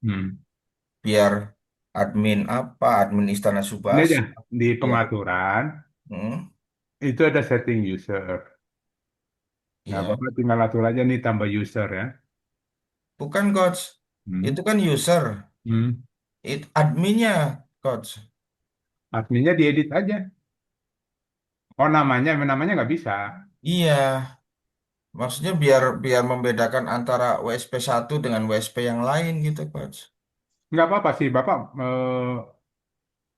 hmm. biar admin apa, admin Istana Ini Subas. aja di Ya. pengaturan Hmm, itu ada setting user. Nah, iya. Bapak tinggal atur aja nih tambah user ya. Bukan, Coach. Hmm, Itu kan user. hmm. Itu adminnya, Coach. Adminnya diedit aja. Oh namanya nggak bisa. Iya. Maksudnya biar biar membedakan antara WSP satu dengan WSP yang lain gitu, Coach. Nggak apa-apa sih, Bapak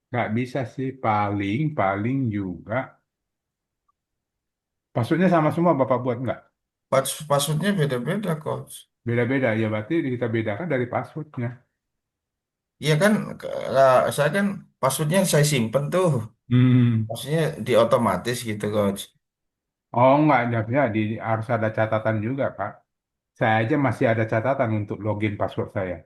nggak bisa sih. Paling paling juga passwordnya sama semua Bapak buat nggak? Passwordnya beda-beda, Coach. Beda-beda ya berarti kita bedakan dari passwordnya. Iya kan, saya kan passwordnya saya simpen tuh. Hmm. Maksudnya di otomatis gitu, Coach. Oh nggak, ya, harus ada catatan juga Pak. Saya aja masih ada catatan untuk login password saya.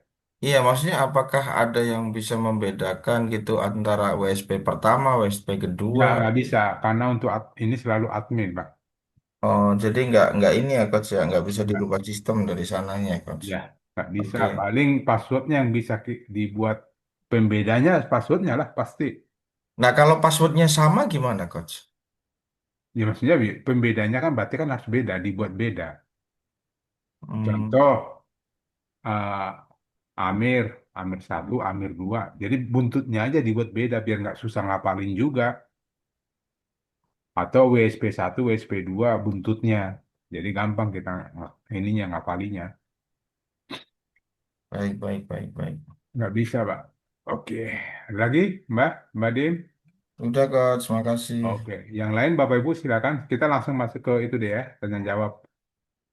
Iya, maksudnya apakah ada yang bisa membedakan gitu antara WSP pertama, WSP kedua? Nggak bisa karena untuk ini selalu admin Pak. Oh, jadi nggak ini ya, Coach ya, nggak bisa Nggak, dirubah sistem dari sananya, Coach. ya, nggak bisa. Oke. Paling passwordnya yang bisa dibuat pembedanya passwordnya lah pasti. Nah, kalau passwordnya sama gimana, Coach? Ya maksudnya pembedanya kan berarti kan harus beda, dibuat beda. Hmm, Contoh Amir, Amir satu, Amir dua. Jadi buntutnya aja dibuat beda biar nggak susah ngapalin juga. Atau WSP satu, WSP dua buntutnya. Jadi gampang kita ininya ngapalinya. baik, baik, baik, baik. Nggak bisa, Pak. Oke. Ada lagi, Mbak? Mbak Dim? Udah, Coach, makasih. Oke. Yang lain, Bapak Ibu, silakan. Kita langsung masuk ke itu deh ya, tanya jawab.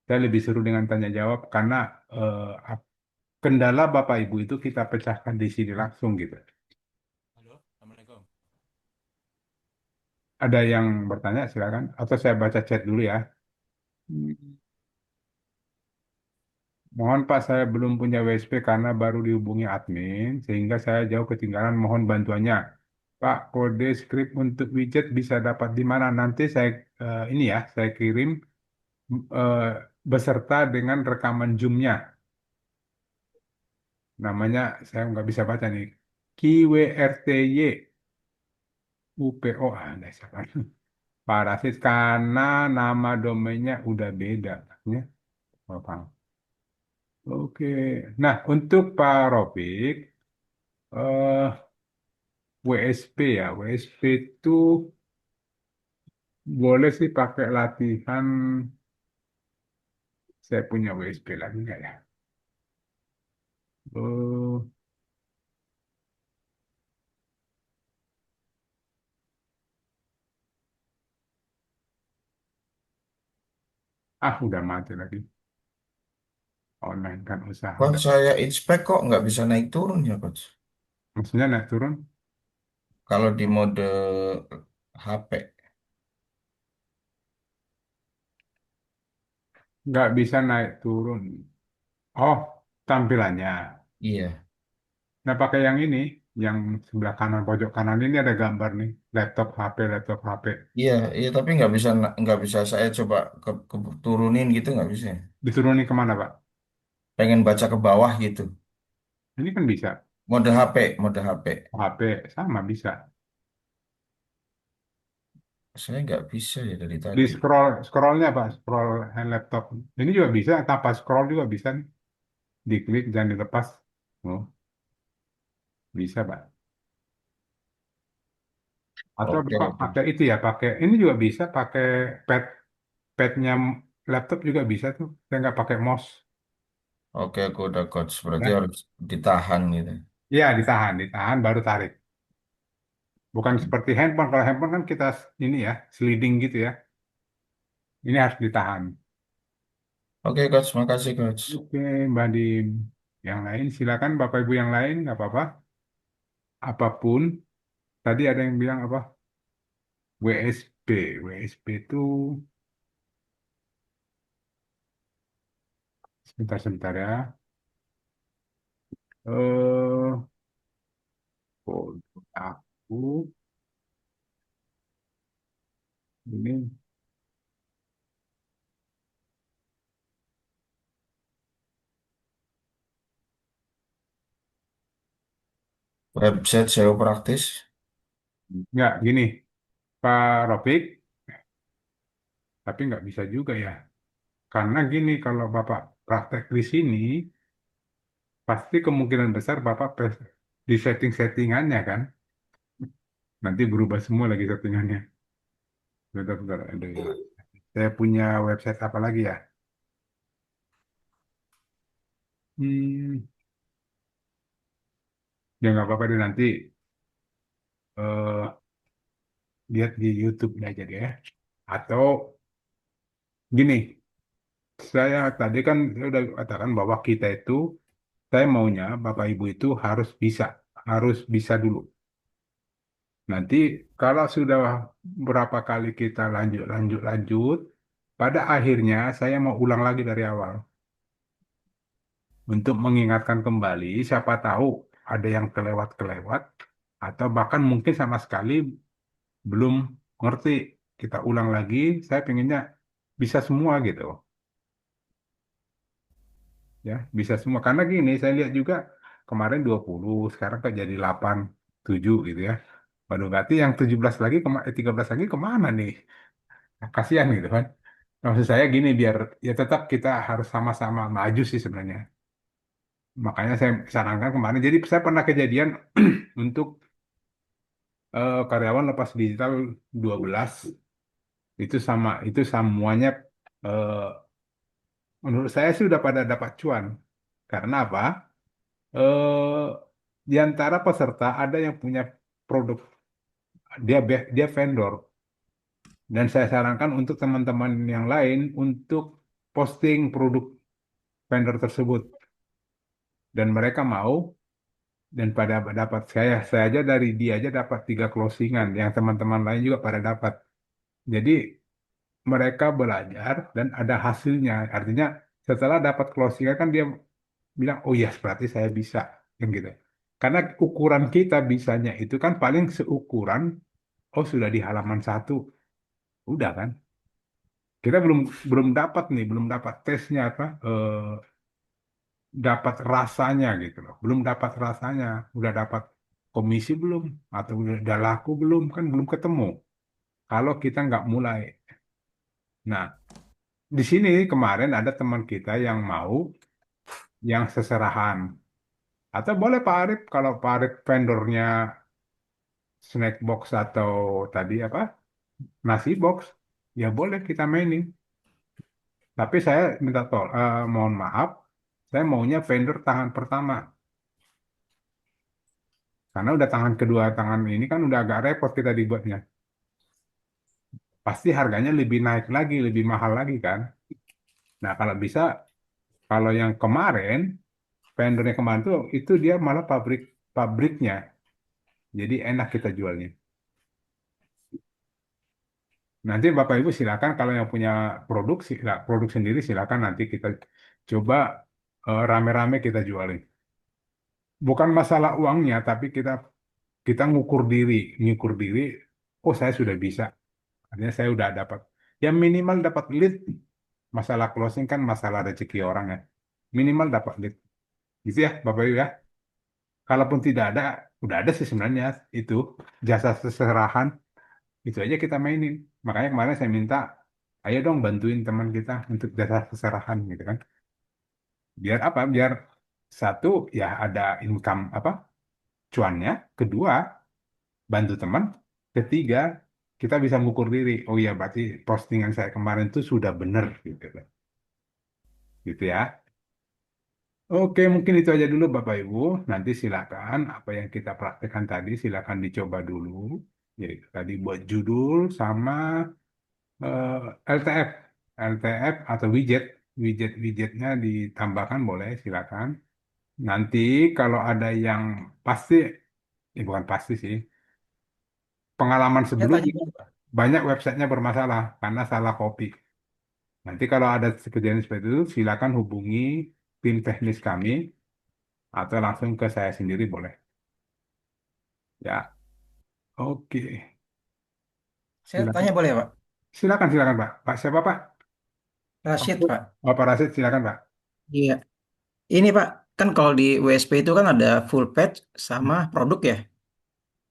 Saya lebih seru dengan tanya jawab karena kendala Bapak Ibu itu kita pecahkan di sini langsung gitu. Halo, Assalamualaikum. Ada yang bertanya, silakan. Atau saya baca chat dulu ya. Hmm. Mohon Pak, saya belum punya WSP karena baru dihubungi admin, sehingga saya jauh ketinggalan. Mohon bantuannya. Pak, kode script untuk widget bisa dapat di mana? Nanti saya ini ya, saya kirim eh, beserta dengan rekaman Zoom-nya. Namanya saya nggak bisa baca nih. KWRTY UPO. Ah, ada siapa? Parasit karena nama domainnya udah beda. Ya, Bapak. Oke. Nah, untuk Pak Ropik, eh, WSP ya. WSP itu boleh sih pakai latihan. Saya punya WSP lagi nggak ya? Oh, udah mati lagi. Online kan usaha. Coach, saya inspect kok nggak bisa naik turun ya, Coach. Maksudnya naik turun? Kalau di mode HP. Nggak bisa naik turun. Oh, tampilannya. Iya. Nah, pakai yang ini. Yang sebelah kanan, pojok kanan ini ada gambar nih. Laptop HP, laptop HP. Iya, iya, tapi nggak bisa saya coba turunin gitu nggak bisa. Diturunin kemana, Pak? Pengen baca ke bawah gitu. Ini kan bisa. Mode HP, mode HP. HP sama bisa. Saya nggak bisa ya dari Di tadi. scrollnya Pak, scroll hand laptop. Ini juga bisa, tanpa scroll juga bisa nih. Diklik jangan dilepas. Oh, bisa Pak. Atau Oke, Bapak oke. pakai itu ya, pakai ini juga bisa, pakai pad padnya laptop juga bisa tuh. Saya nggak pakai mouse. Oke, aku udah coach. Berarti Ya, harus ditahan gitu. iya ditahan, ditahan baru tarik. Bukan seperti handphone. Kalau handphone kan kita ini ya, sliding gitu ya. Ini harus ditahan. Oke, coach. Makasih, coach. Oke, Mbak Dim. Yang lain silakan Bapak Ibu yang lain nggak apa-apa. Apapun. Tadi ada yang bilang apa? WSP. WSP itu sebentar-sebentar ya. Eh, oh, aku ini Website SEO praktis. nggak gini, Pak Rofik, tapi nggak bisa juga ya. Karena gini, kalau Bapak praktek di sini, pasti kemungkinan besar Bapak di setting-settingannya kan. Nanti berubah semua lagi settingannya. Bentar-bentar, ada ya. Saya punya website apa lagi ya? Hmm, ya nggak apa-apa deh nanti eh, lihat di YouTube aja deh ya. Atau gini, saya udah katakan bahwa kita itu, saya maunya Bapak Ibu itu harus bisa dulu. Nanti kalau sudah berapa kali kita lanjut, pada akhirnya saya mau ulang lagi dari awal untuk mengingatkan kembali. Siapa tahu ada yang kelewat-kelewat atau bahkan mungkin sama sekali belum ngerti. Kita ulang lagi. Saya pengennya bisa semua gitu, ya bisa semua. Karena gini, saya lihat juga kemarin 20, sekarang kok jadi 8, 7 gitu ya. Waduh, berarti yang 17 lagi, 13 lagi kemana nih? Kasihan gitu kan. Maksud saya gini, biar ya tetap kita harus sama-sama maju sih sebenarnya. Makanya saya sarankan kemarin. Jadi saya pernah kejadian untuk karyawan lepas digital 12 itu semuanya eh, menurut saya sih udah pada dapat cuan. Karena apa? Eh, di antara peserta ada yang punya produk, dia vendor, dan saya sarankan untuk teman-teman yang lain untuk posting produk vendor tersebut, dan mereka mau, dan pada dapat saya aja dari dia aja dapat 3 closingan, yang teman-teman lain juga pada dapat. Jadi mereka belajar dan ada hasilnya, artinya setelah dapat closingan kan dia bilang oh ya berarti saya bisa, kan gitu. Karena ukuran kita bisanya itu kan paling seukuran, oh sudah di halaman 1, udah kan. Kita belum belum dapat nih, belum dapat tesnya apa, dapat rasanya gitu loh. Belum dapat rasanya, udah dapat komisi belum, atau udah laku belum, kan belum ketemu. Kalau kita nggak mulai. Nah, di sini kemarin ada teman kita yang mau yang seserahan. Atau boleh Pak Arif, kalau Pak Arif vendornya snack box atau tadi apa nasi box, ya boleh kita mainin. Tapi saya mohon maaf, saya maunya vendor tangan pertama. Karena udah tangan kedua, tangan ini kan udah agak repot kita dibuatnya. Pasti harganya lebih naik lagi, lebih mahal lagi kan. Nah kalau bisa, kalau yang kemarin, vendornya kemarin tuh, itu dia malah pabriknya. Jadi enak kita jualnya. Nanti Bapak Ibu silakan kalau yang punya produk sendiri silakan nanti kita coba rame-rame kita jualin. Bukan masalah uangnya, tapi kita kita ngukur diri. Oh saya sudah bisa, artinya saya udah dapat. Ya minimal dapat lead. Masalah closing kan masalah rezeki orang ya. Minimal dapat lead. Gitu ya Bapak Ibu ya. kalaupun tidak ada, udah ada sih sebenarnya itu jasa seserahan, itu aja kita mainin. Makanya kemarin saya minta, ayo dong bantuin teman kita untuk jasa seserahan gitu kan. Biar apa? Biar satu ya ada income apa cuannya, kedua bantu teman, ketiga kita bisa mengukur diri. Oh iya berarti postingan saya kemarin itu sudah benar gitu, gitu ya. Oke, mungkin itu aja dulu Bapak Ibu. Nanti silakan apa yang kita praktekkan tadi silakan dicoba dulu. Yaitu tadi buat judul sama eh, LTF, LTF atau widget, widgetnya ditambahkan boleh silakan. Nanti kalau ada yang pasti, bukan pasti sih, pengalaman Ya tanya sebelumnya dulu, Pak. banyak websitenya bermasalah karena salah copy. Nanti kalau ada kejadian seperti itu silakan hubungi tim teknis kami atau langsung ke saya sendiri boleh. Ya. Oke, Saya silakan. tanya boleh ya, Pak? Silakan, silakan, Pak. Pak siapa, Pak? Rashid, Pak. Bapak Rasid, silakan, Pak. Iya. Ini Pak, kan kalau di WSP itu kan ada full page sama produk ya.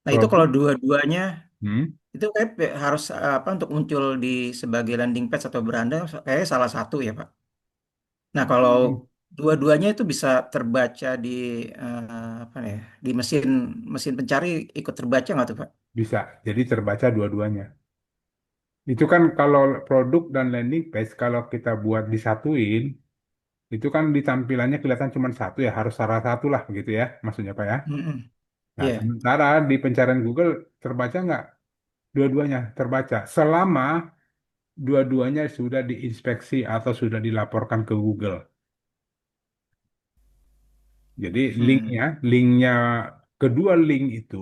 Nah itu kalau Produk. dua-duanya Hmm, itu kayak harus apa untuk muncul di sebagai landing page atau beranda kayak salah satu ya Pak. Nah kalau dua-duanya itu bisa terbaca di apa ya di mesin mesin pencari ikut terbaca nggak tuh Pak? bisa. Jadi terbaca dua-duanya. Itu kan kalau produk dan landing page, kalau kita buat disatuin, itu kan di tampilannya kelihatan cuma satu ya, harus salah satu lah gitu ya, maksudnya Pak ya. Mm-mm. Nah, Iya. sementara di pencarian Google terbaca nggak? Dua-duanya terbaca. Selama dua-duanya sudah diinspeksi atau sudah dilaporkan ke Google. Jadi Hmm. linknya kedua link itu,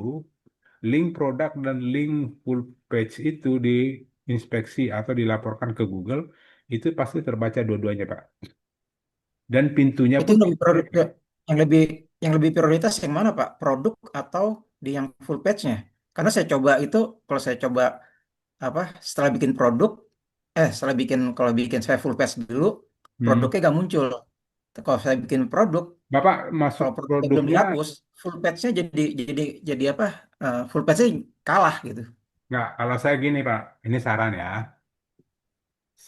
link produk dan link full page itu diinspeksi atau dilaporkan ke Google, itu pasti terbaca dua-duanya, Pak. Dan pintunya Itu pun yang lebih diinspeksi. yang lebih yang lebih prioritas yang mana Pak? Produk atau di yang full page-nya? Karena saya coba itu kalau saya coba apa setelah bikin produk setelah bikin kalau bikin saya full page dulu Hmm. produknya gak muncul. Kalau saya bikin produk Bapak masuk kalau produknya belum produknya dihapus full page-nya jadi apa full page-nya kalah gitu. nggak? Kalau saya gini, Pak, ini saran ya.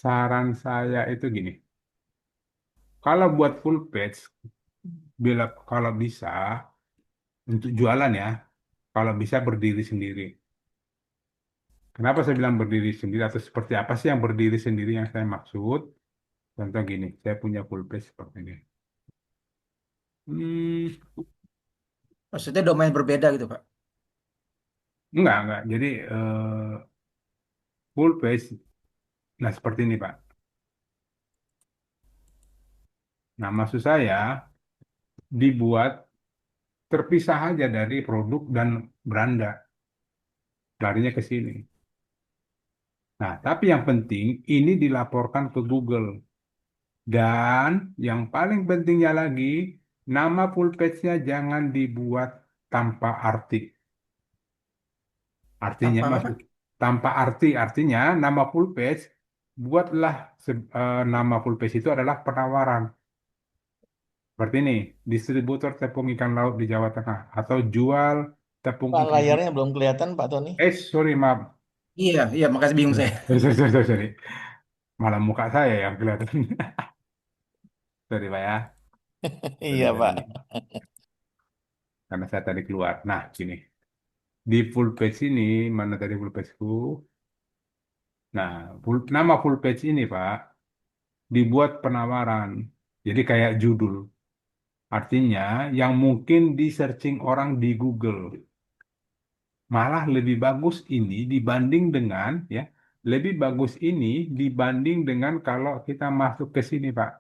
Saran saya itu gini. Kalau buat full page, bila kalau bisa untuk jualan ya, kalau bisa berdiri sendiri. Kenapa saya bilang berdiri sendiri atau seperti apa sih yang berdiri sendiri yang saya maksud? Contoh gini, saya punya full page seperti ini. Hmm, Maksudnya domain berbeda gitu Pak. enggak. Jadi full page, nah seperti ini Pak. Nah maksud saya dibuat terpisah aja dari produk dan beranda, larinya ke sini. Nah tapi yang penting ini dilaporkan ke Google. Dan yang paling pentingnya lagi, nama full page-nya jangan dibuat tanpa arti. Artinya Tanpa apa maksud Pak? tanpa arti artinya nama full page buatlah nama full page itu adalah penawaran. Seperti ini, distributor tepung ikan laut di Jawa Tengah atau jual tepung Pak, ikan laut. layarnya belum kelihatan Pak Tony. Sorry maaf. Iya, iya makasih bingung saya. Sorry. Malah muka saya yang kelihatan. Sorry Pak ya. Iya Pak. Karena saya tadi keluar. Nah, sini. Di full page ini, mana tadi full pageku? Nah, nama full page ini Pak, dibuat penawaran. Jadi kayak judul. Artinya yang mungkin di searching orang di Google. Malah lebih bagus ini dibanding dengan ya, lebih bagus ini dibanding dengan kalau kita masuk ke sini, Pak.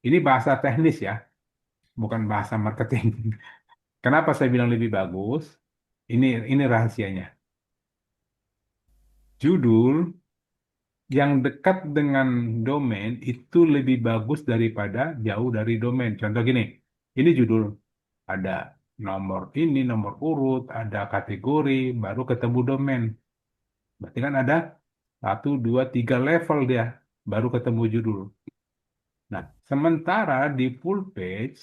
Ini bahasa teknis ya, bukan bahasa marketing. Kenapa saya bilang lebih bagus? Ini rahasianya. Judul yang dekat dengan domain itu lebih bagus daripada jauh dari domain. Contoh gini, ini judul. Ada nomor ini, nomor urut, ada kategori, baru ketemu domain. Berarti kan ada satu, dua, tiga level dia, baru ketemu judul. Nah, sementara di full page,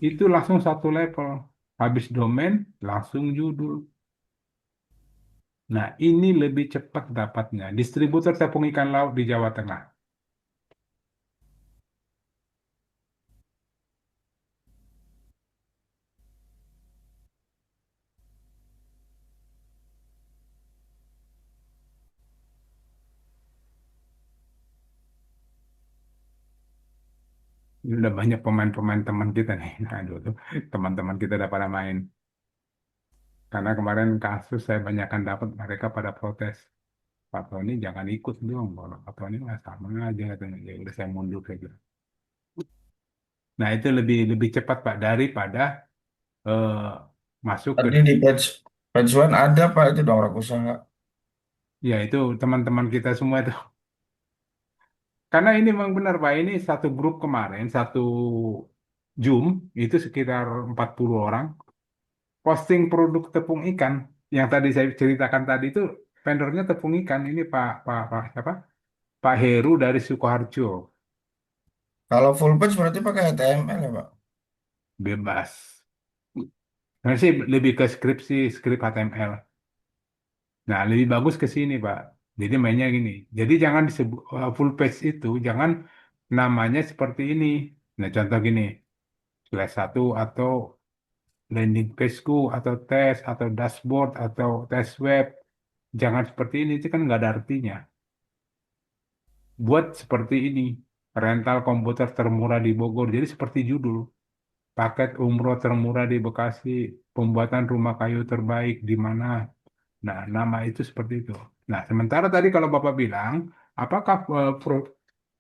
itu langsung satu level. Habis domain, langsung judul. Nah, ini lebih cepat dapatnya. Distributor tepung ikan laut di Jawa Tengah. Ini udah banyak pemain-pemain teman kita nih. Aduh, tuh, teman-teman kita udah pada main. Karena kemarin kasus saya banyakkan dapat mereka pada protes. Pak Tony jangan ikut dong. Kalau Pak Tony nggak sama aja katanya. Ya udah saya mundur saja. Nah, itu lebih lebih cepat Pak daripada eh, masuk ke Tadi di page one ada Pak itu dong usaha. ya itu teman-teman kita semua itu. Karena ini memang benar Pak, ini satu grup kemarin, satu Zoom itu sekitar 40 orang posting produk tepung ikan yang tadi saya ceritakan tadi itu vendornya tepung ikan ini Pak siapa? Pak Heru dari Sukoharjo. Kalau full page berarti pakai HTML ya Pak? Bebas. Nah, sih lebih ke skripsi, skrip HTML. Nah, lebih bagus ke sini, Pak. Jadi mainnya gini. Jadi jangan disebut full page itu, jangan namanya seperti ini. Nah, contoh gini, slash satu atau landing pageku atau tes atau dashboard atau tes web. Jangan seperti ini, itu kan nggak ada artinya. Buat seperti ini, rental komputer termurah di Bogor. Jadi seperti judul, paket umroh termurah di Bekasi, pembuatan rumah kayu terbaik di mana. Nah, nama itu seperti itu. Nah, sementara tadi kalau Bapak bilang, apakah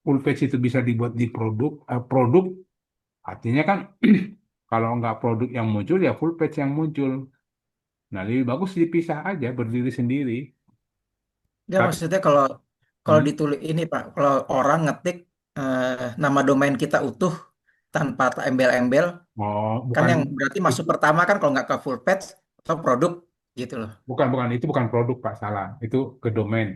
full page itu bisa dibuat di produk? Artinya kan kalau nggak produk yang muncul, ya full page yang muncul. Nah, lebih bagus dipisah aja, berdiri sendiri. Ya Tapi, maksudnya kalau kalau hmm, ditulis ini Pak, kalau orang ngetik nama domain kita utuh tanpa embel-embel, oh, kan bukan yang berarti masuk itu, pertama kan kalau nggak ke full page atau produk gitu loh. bukan itu bukan produk Pak, salah. Itu ke domain.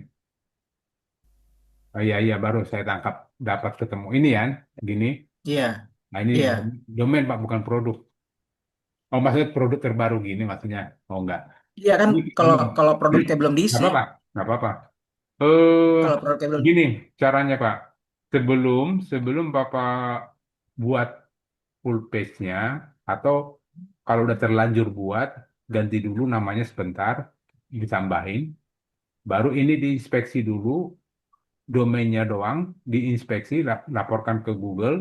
Oh, iya, iya, baru saya tangkap, dapat ketemu. Ini ya, gini. Iya, Nah, ini iya. domain Pak, bukan produk. Oh, maksudnya produk terbaru gini maksudnya. Oh, enggak. Iya kan Ini kalau gini, kalau produknya belum nggak diisi, apa-apa, nggak apa-apa. Eh, kalau produknya belum gini caranya Pak. Sebelum Bapak buat full page-nya atau kalau udah terlanjur buat, ganti dulu namanya sebentar, ditambahin. Baru ini diinspeksi dulu, domainnya doang, diinspeksi, laporkan ke Google.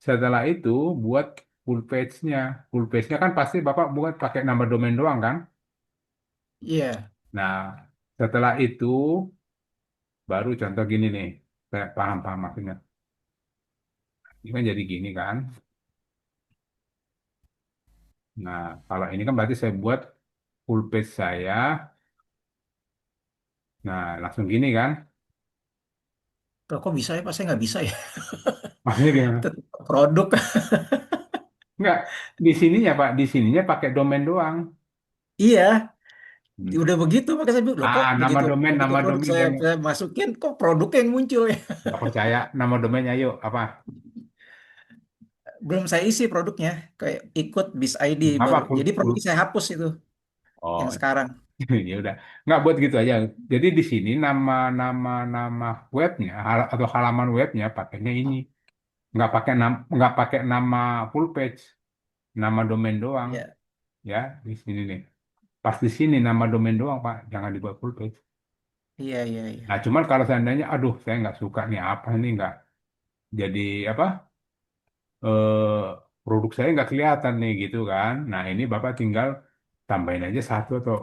Setelah itu buat full page-nya. Full page-nya kan pasti Bapak buat pakai nama domain doang kan? iya. Nah, setelah itu baru contoh gini nih, saya paham-paham maksudnya. Ini kan jadi gini kan. Nah, kalau ini kan berarti saya buat full page saya. Nah, langsung gini kan. Loh, kok bisa ya Pak? Saya nggak bisa ya. Maksudnya gimana? Tetap produk. Enggak, di sininya Pak, di sininya pakai domain doang. Iya, Hmm. udah begitu makanya saya bilang, loh kok Nama begitu domain, begitu nama produk domain saya, yang saya masukin kok produknya yang muncul ya. nggak percaya. Nama domainnya yuk apa? Belum saya isi produknya, kayak ikut BIS ID Apa baru. Jadi produknya saya hapus itu Oh, yang sekarang. ya udah. Nggak buat gitu aja. Jadi di sini nama webnya atau halaman webnya pakainya ini. Nggak pakai nama full page, nama domain doang. Ya, Ya, di sini nih. Pas di sini nama domain doang, Pak. Jangan dibuat full page. iya, iya, iya. Nah, cuman kalau seandainya, aduh, saya nggak suka nih apa ini nggak jadi apa? Eh, produk saya nggak kelihatan nih gitu kan. Nah, ini Bapak tinggal tambahin aja satu atau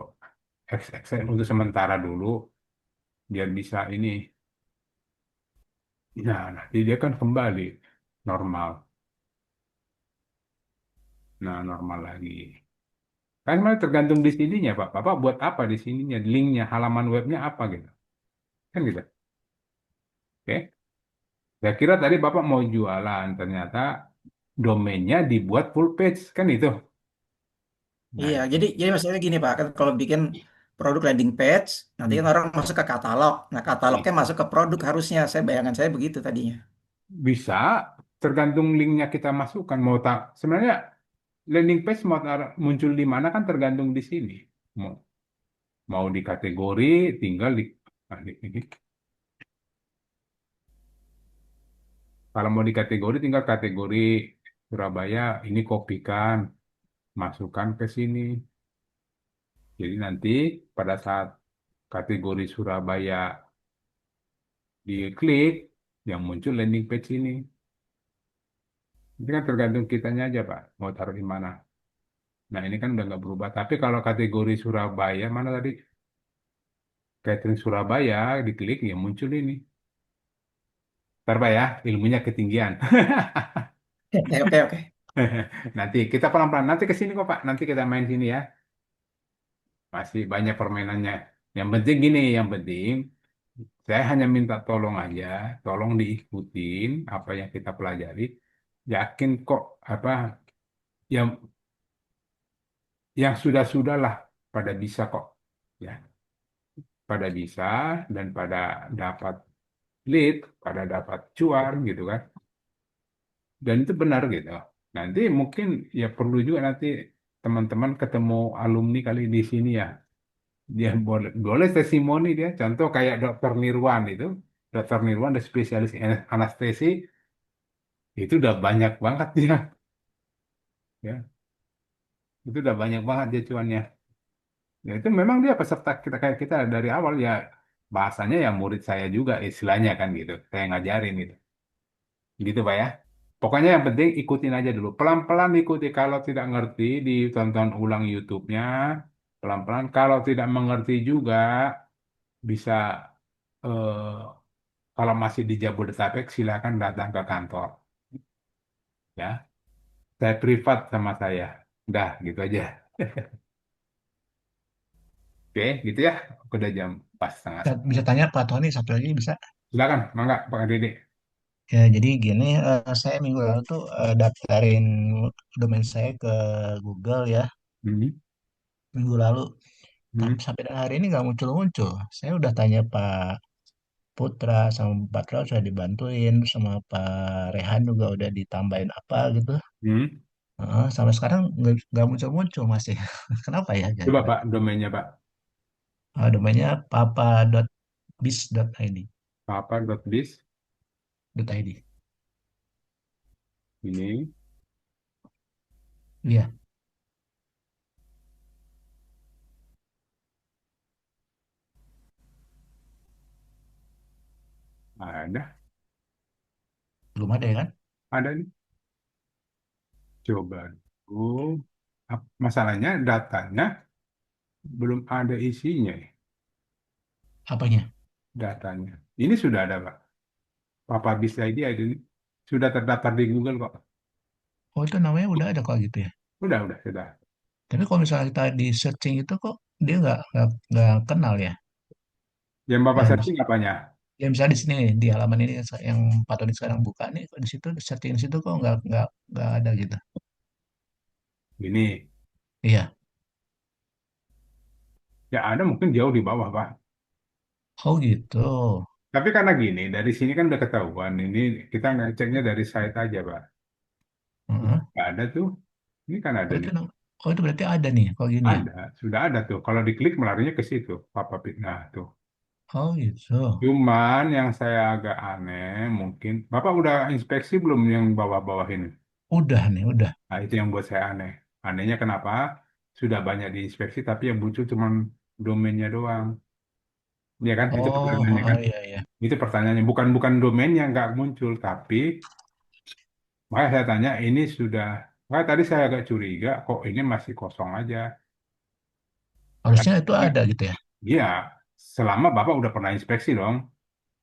XXX untuk sementara dulu biar bisa ini. Nah, nanti dia kan kembali normal. Nah, normal lagi. Kan sebenarnya tergantung di sininya, Pak. Bapak buat apa di sininya? Linknya, halaman webnya apa gitu. Kan gitu. Oke. Saya kira tadi Bapak mau jualan, ternyata domainnya dibuat full page, kan itu. Nah, Iya, jadi maksudnya gini Pak, kan kalau bikin produk landing page, nanti kan orang masuk ke katalog. Nah, katalognya masuk ke produk harusnya. Saya bayangan begitu tadinya. bisa tergantung linknya kita masukkan. Mau tak, sebenarnya landing page mau muncul di mana kan tergantung di sini. Mau, mau di kategori, tinggal di, nah, ini. Kalau mau di kategori, tinggal kategori Surabaya, ini kopikan, masukkan ke sini. Jadi nanti pada saat kategori Surabaya diklik, yang muncul landing page ini. Itu kan tergantung kitanya aja, Pak, mau taruh di mana. Nah, ini kan udah nggak berubah. Tapi kalau kategori Surabaya, mana tadi? Catering Surabaya, diklik, ya muncul ini. Ntar, Pak ya, ilmunya ketinggian. Oke, oke, oke. Nanti kita pelan-pelan. Nanti ke sini kok, Pak. Nanti kita main sini ya. Masih banyak permainannya. Yang penting gini, yang penting saya hanya minta tolong aja, tolong diikutin apa yang kita pelajari. Yakin kok apa yang sudah-sudah lah pada bisa kok. Ya, pada bisa dan pada dapat lead, pada dapat cuan gitu kan. Dan itu benar gitu. Nanti mungkin ya perlu juga nanti teman-teman ketemu alumni kali di sini ya. Dia boleh boleh testimoni dia. Contoh kayak Dokter Nirwan itu. Dokter Nirwan, ada spesialis anestesi, itu udah banyak banget dia. Ya, itu udah banyak banget dia cuannya. Ya itu memang dia peserta kita kayak kita dari awal ya, bahasanya ya murid saya juga istilahnya kan gitu. Saya ngajarin gitu. Gitu Pak ya. Pokoknya yang penting ikutin aja dulu. Pelan-pelan ikuti. Kalau tidak ngerti, ditonton ulang YouTube-nya. Pelan-pelan. Kalau tidak mengerti juga, bisa eh, kalau masih di Jabodetabek, silakan datang ke kantor. Ya, saya privat sama saya. Udah, gitu aja. Oke, gitu ya. Udah jam pas setengah. Bisa tanya Pak Tony satu lagi bisa? Silakan, mangga Pak Dede. Ya, jadi gini, saya minggu lalu tuh daftarin domain saya ke Google ya, Hmm, minggu lalu. Tapi hmm, sampai dengan hari ini nggak muncul-muncul. Saya udah tanya Pak Putra sama Pak Tra sudah dibantuin, sama Pak Rehan juga udah ditambahin apa gitu. hmm. Sampai sekarang nggak muncul-muncul masih. Kenapa ya Coba kira-kira? Pak, domainnya Pak. Domainnya papa.biz.id. Papa.biz. .id. Ini Iya, ada. belum ada ya kan? Ada nih. Coba dulu. Masalahnya datanya belum ada isinya ya, Apanya? datanya. Ini sudah ada Pak. Papa Biz ID ada ini. Sudah terdaftar di Google kok. Oh, itu namanya udah ada kok gitu ya. Udah, sudah. Tapi kalau misalnya kita di searching itu kok dia nggak kenal ya. Yang Bapak Ya, searching apanya? ya misalnya di sini nih, di halaman ini yang Pak Tony sekarang buka nih, kok di situ di searching di situ kok nggak ada gitu. Ini. Iya. Ya ada mungkin jauh di bawah Pak. Oh gitu. Tapi karena gini, dari sini kan udah ketahuan. Ini kita ngeceknya dari site aja Pak. Heeh. Nggak ada tuh. Ini kan ada Oh itu nih. oh itu berarti ada nih kok gini ya. Ada, sudah ada tuh. Kalau diklik melarinya ke situ, Papa Biz. Nah tuh. Oh gitu. Cuman yang saya agak aneh, mungkin Bapak udah inspeksi belum yang bawah-bawah ini? Udah nih, udah. Nah, itu yang buat saya aneh. Anehnya kenapa? Sudah banyak diinspeksi, tapi yang muncul cuma domainnya doang. Ya kan? Itu Oh, pertanyaannya kan? iya iya. Itu pertanyaannya. Bukan domainnya nggak muncul, tapi makanya saya tanya, ini sudah... Makanya tadi saya agak curiga, kok ini masih kosong aja. Harusnya itu ada gitu ya. Iya, selama Bapak udah pernah inspeksi dong.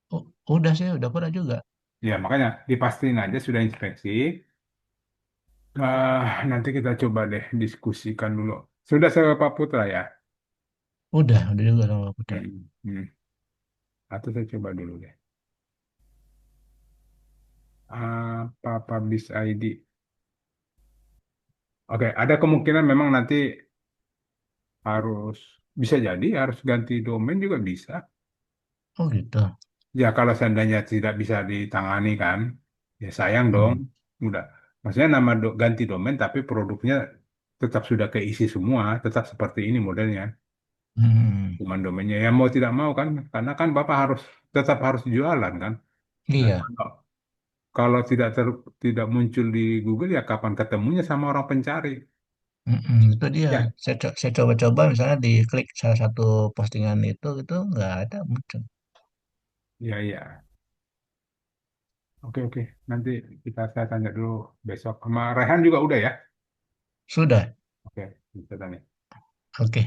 Oh, udah sih, udah pernah juga. Ya, makanya dipastiin aja sudah inspeksi. Nanti kita coba deh diskusikan dulu. Sudah saya Pak Putra ya? Udah juga sama Pak Putra. Hmm, hmm. Atau saya coba dulu deh. Apa Publish ID? Oke, ada kemungkinan memang nanti harus, bisa jadi harus ganti domain juga bisa. Oh gitu. Ya kalau seandainya tidak bisa ditangani kan, ya sayang dong. Hmm. Udah. Maksudnya ganti domain tapi produknya tetap sudah keisi semua, tetap seperti ini modelnya. Hmm, Cuman domainnya ya mau tidak mau kan, karena kan Bapak tetap harus jualan kan. Nah, iya. kalau tidak muncul di Google ya kapan ketemunya sama orang pencari? Itu dia. Ya, Saya coba-coba misalnya diklik salah satu postingan itu nggak ada muncul. ya, ya. Oke, oke. Nanti saya tanya dulu besok. Sama Rehan juga udah ya? Sudah. Oke, kita tanya. Oke.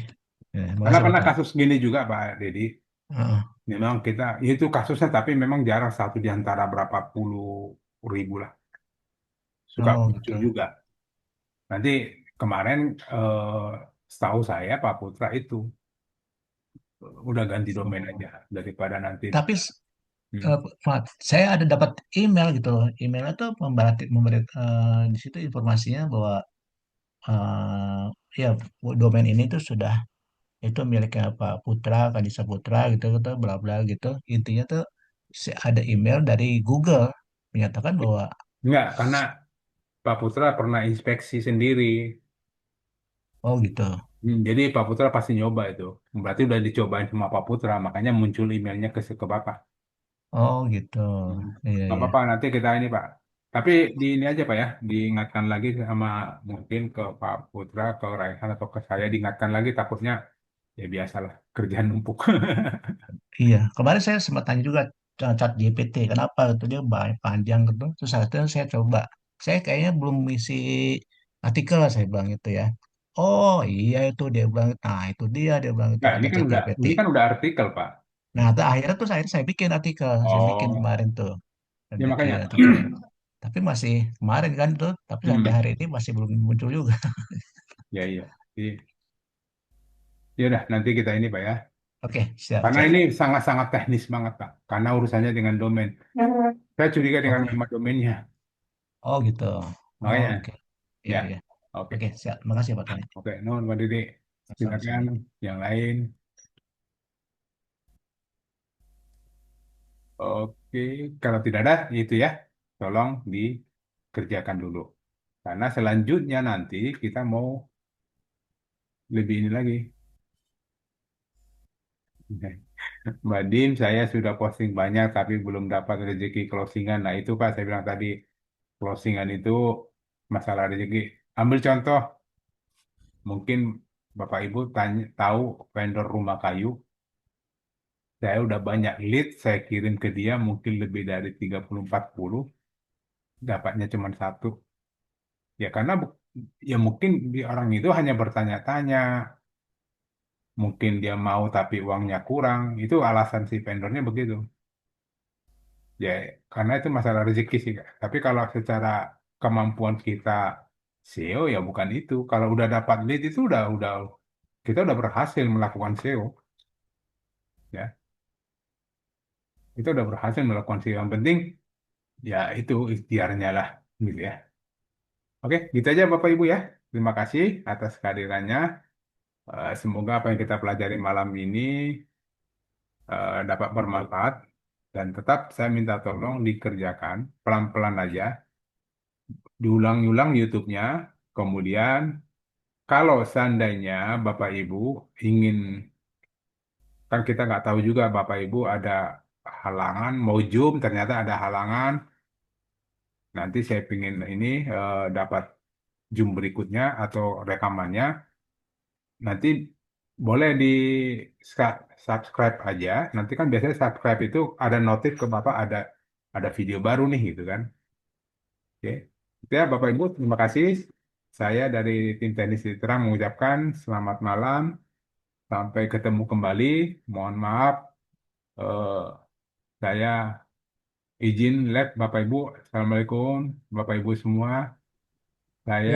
Ya, Karena makasih Pak pernah Tony. kasus gini juga, Pak Dedi. Heeh. Memang ya itu kasusnya, tapi memang jarang, satu di antara berapa puluh ribu lah. Suka Oh muncul gitu. juga. Nanti kemarin setahu saya Pak Putra itu udah ganti domain aja daripada nanti. Tapi Hmm. Pak, saya ada dapat email gitu loh. Emailnya tuh memberi di situ informasinya bahwa eh, ya domain ini tuh sudah itu miliknya Pak Putra, Kadisa Putra gitu gitu bla bla gitu. Intinya tuh ada email dari Google menyatakan bahwa Enggak, karena Pak Putra pernah inspeksi sendiri. oh gitu. Jadi Pak Putra pasti nyoba itu. Berarti udah dicobain sama Pak Putra, makanya muncul emailnya ke Bapak. Oh gitu. Hmm. Iya Nggak iya. apa-apa, nanti kita ini Pak. Tapi di ini aja Pak ya, diingatkan lagi sama mungkin ke Pak Putra, ke Raihan atau ke saya, diingatkan lagi, takutnya ya biasalah kerjaan numpuk. Iya, kemarin saya sempat tanya juga chat GPT, kenapa gitu dia banyak panjang gitu. Terus akhirnya saya coba, saya kayaknya belum isi artikel saya bilang itu ya. Oh iya itu dia bilang, nah itu dia bilang itu Nah, kata chat GPT. ini kan udah artikel Pak. Nah, akhirnya tuh saya bikin artikel, saya bikin Oh, kemarin tuh, saya ya bikin makanya. artikel. Tapi masih kemarin kan tuh, tapi sampai Hmm, hari ini masih belum muncul juga. ya iya. Ya udah, nanti kita ini Pak ya. Oke, siap Karena siap. ini sangat-sangat teknis banget Pak. Karena urusannya dengan domain. Saya curiga dengan Oke. nama domainnya. Oh gitu. Oh, Makanya, oke. Iya ya. iya. Oke. Oke, siap. Makasih Pak Tony. Oke, Nun, Pak Didi. Silakan Sama-sama. yang lain. Oke, kalau tidak ada, itu ya. Tolong dikerjakan dulu. Karena selanjutnya nanti kita mau lebih ini lagi. Mbak Dim, saya sudah posting banyak tapi belum dapat rezeki closingan. Nah, itu Pak, saya bilang tadi, closingan itu masalah rezeki. Ambil contoh, mungkin Bapak Ibu tahu vendor rumah kayu. Saya udah banyak lead, saya kirim ke dia mungkin lebih dari 30-40, dapatnya cuma satu. Ya karena ya mungkin di orang itu hanya bertanya-tanya, mungkin dia mau tapi uangnya kurang, itu alasan si vendornya begitu. Ya karena itu masalah rezeki sih, Kak. Tapi kalau secara kemampuan kita SEO ya bukan itu. Kalau udah dapat lead itu udah kita udah berhasil melakukan SEO, ya. Kita udah berhasil melakukan SEO. Yang penting ya itu ikhtiarnya lah, gitu ya. Oke, gitu aja Bapak Ibu ya. Terima kasih atas kehadirannya. Semoga apa yang kita pelajari malam ini dapat bermanfaat dan tetap saya minta tolong dikerjakan pelan-pelan aja, diulang-ulang YouTube-nya. Kemudian kalau seandainya Bapak Ibu ingin, kan kita nggak tahu juga Bapak Ibu ada halangan, mau Zoom ternyata ada halangan. Nanti saya ingin ini dapat Zoom berikutnya atau rekamannya. Nanti boleh di subscribe aja. Nanti kan biasanya subscribe itu ada notif ke Bapak, ada video baru nih gitu kan. Oke. Itu ya Bapak Ibu, terima kasih. Saya dari tim teknis Terang mengucapkan selamat malam. Sampai ketemu kembali. Mohon maaf, eh, saya izin live Bapak Ibu. Assalamualaikum Bapak Ibu semua. Saya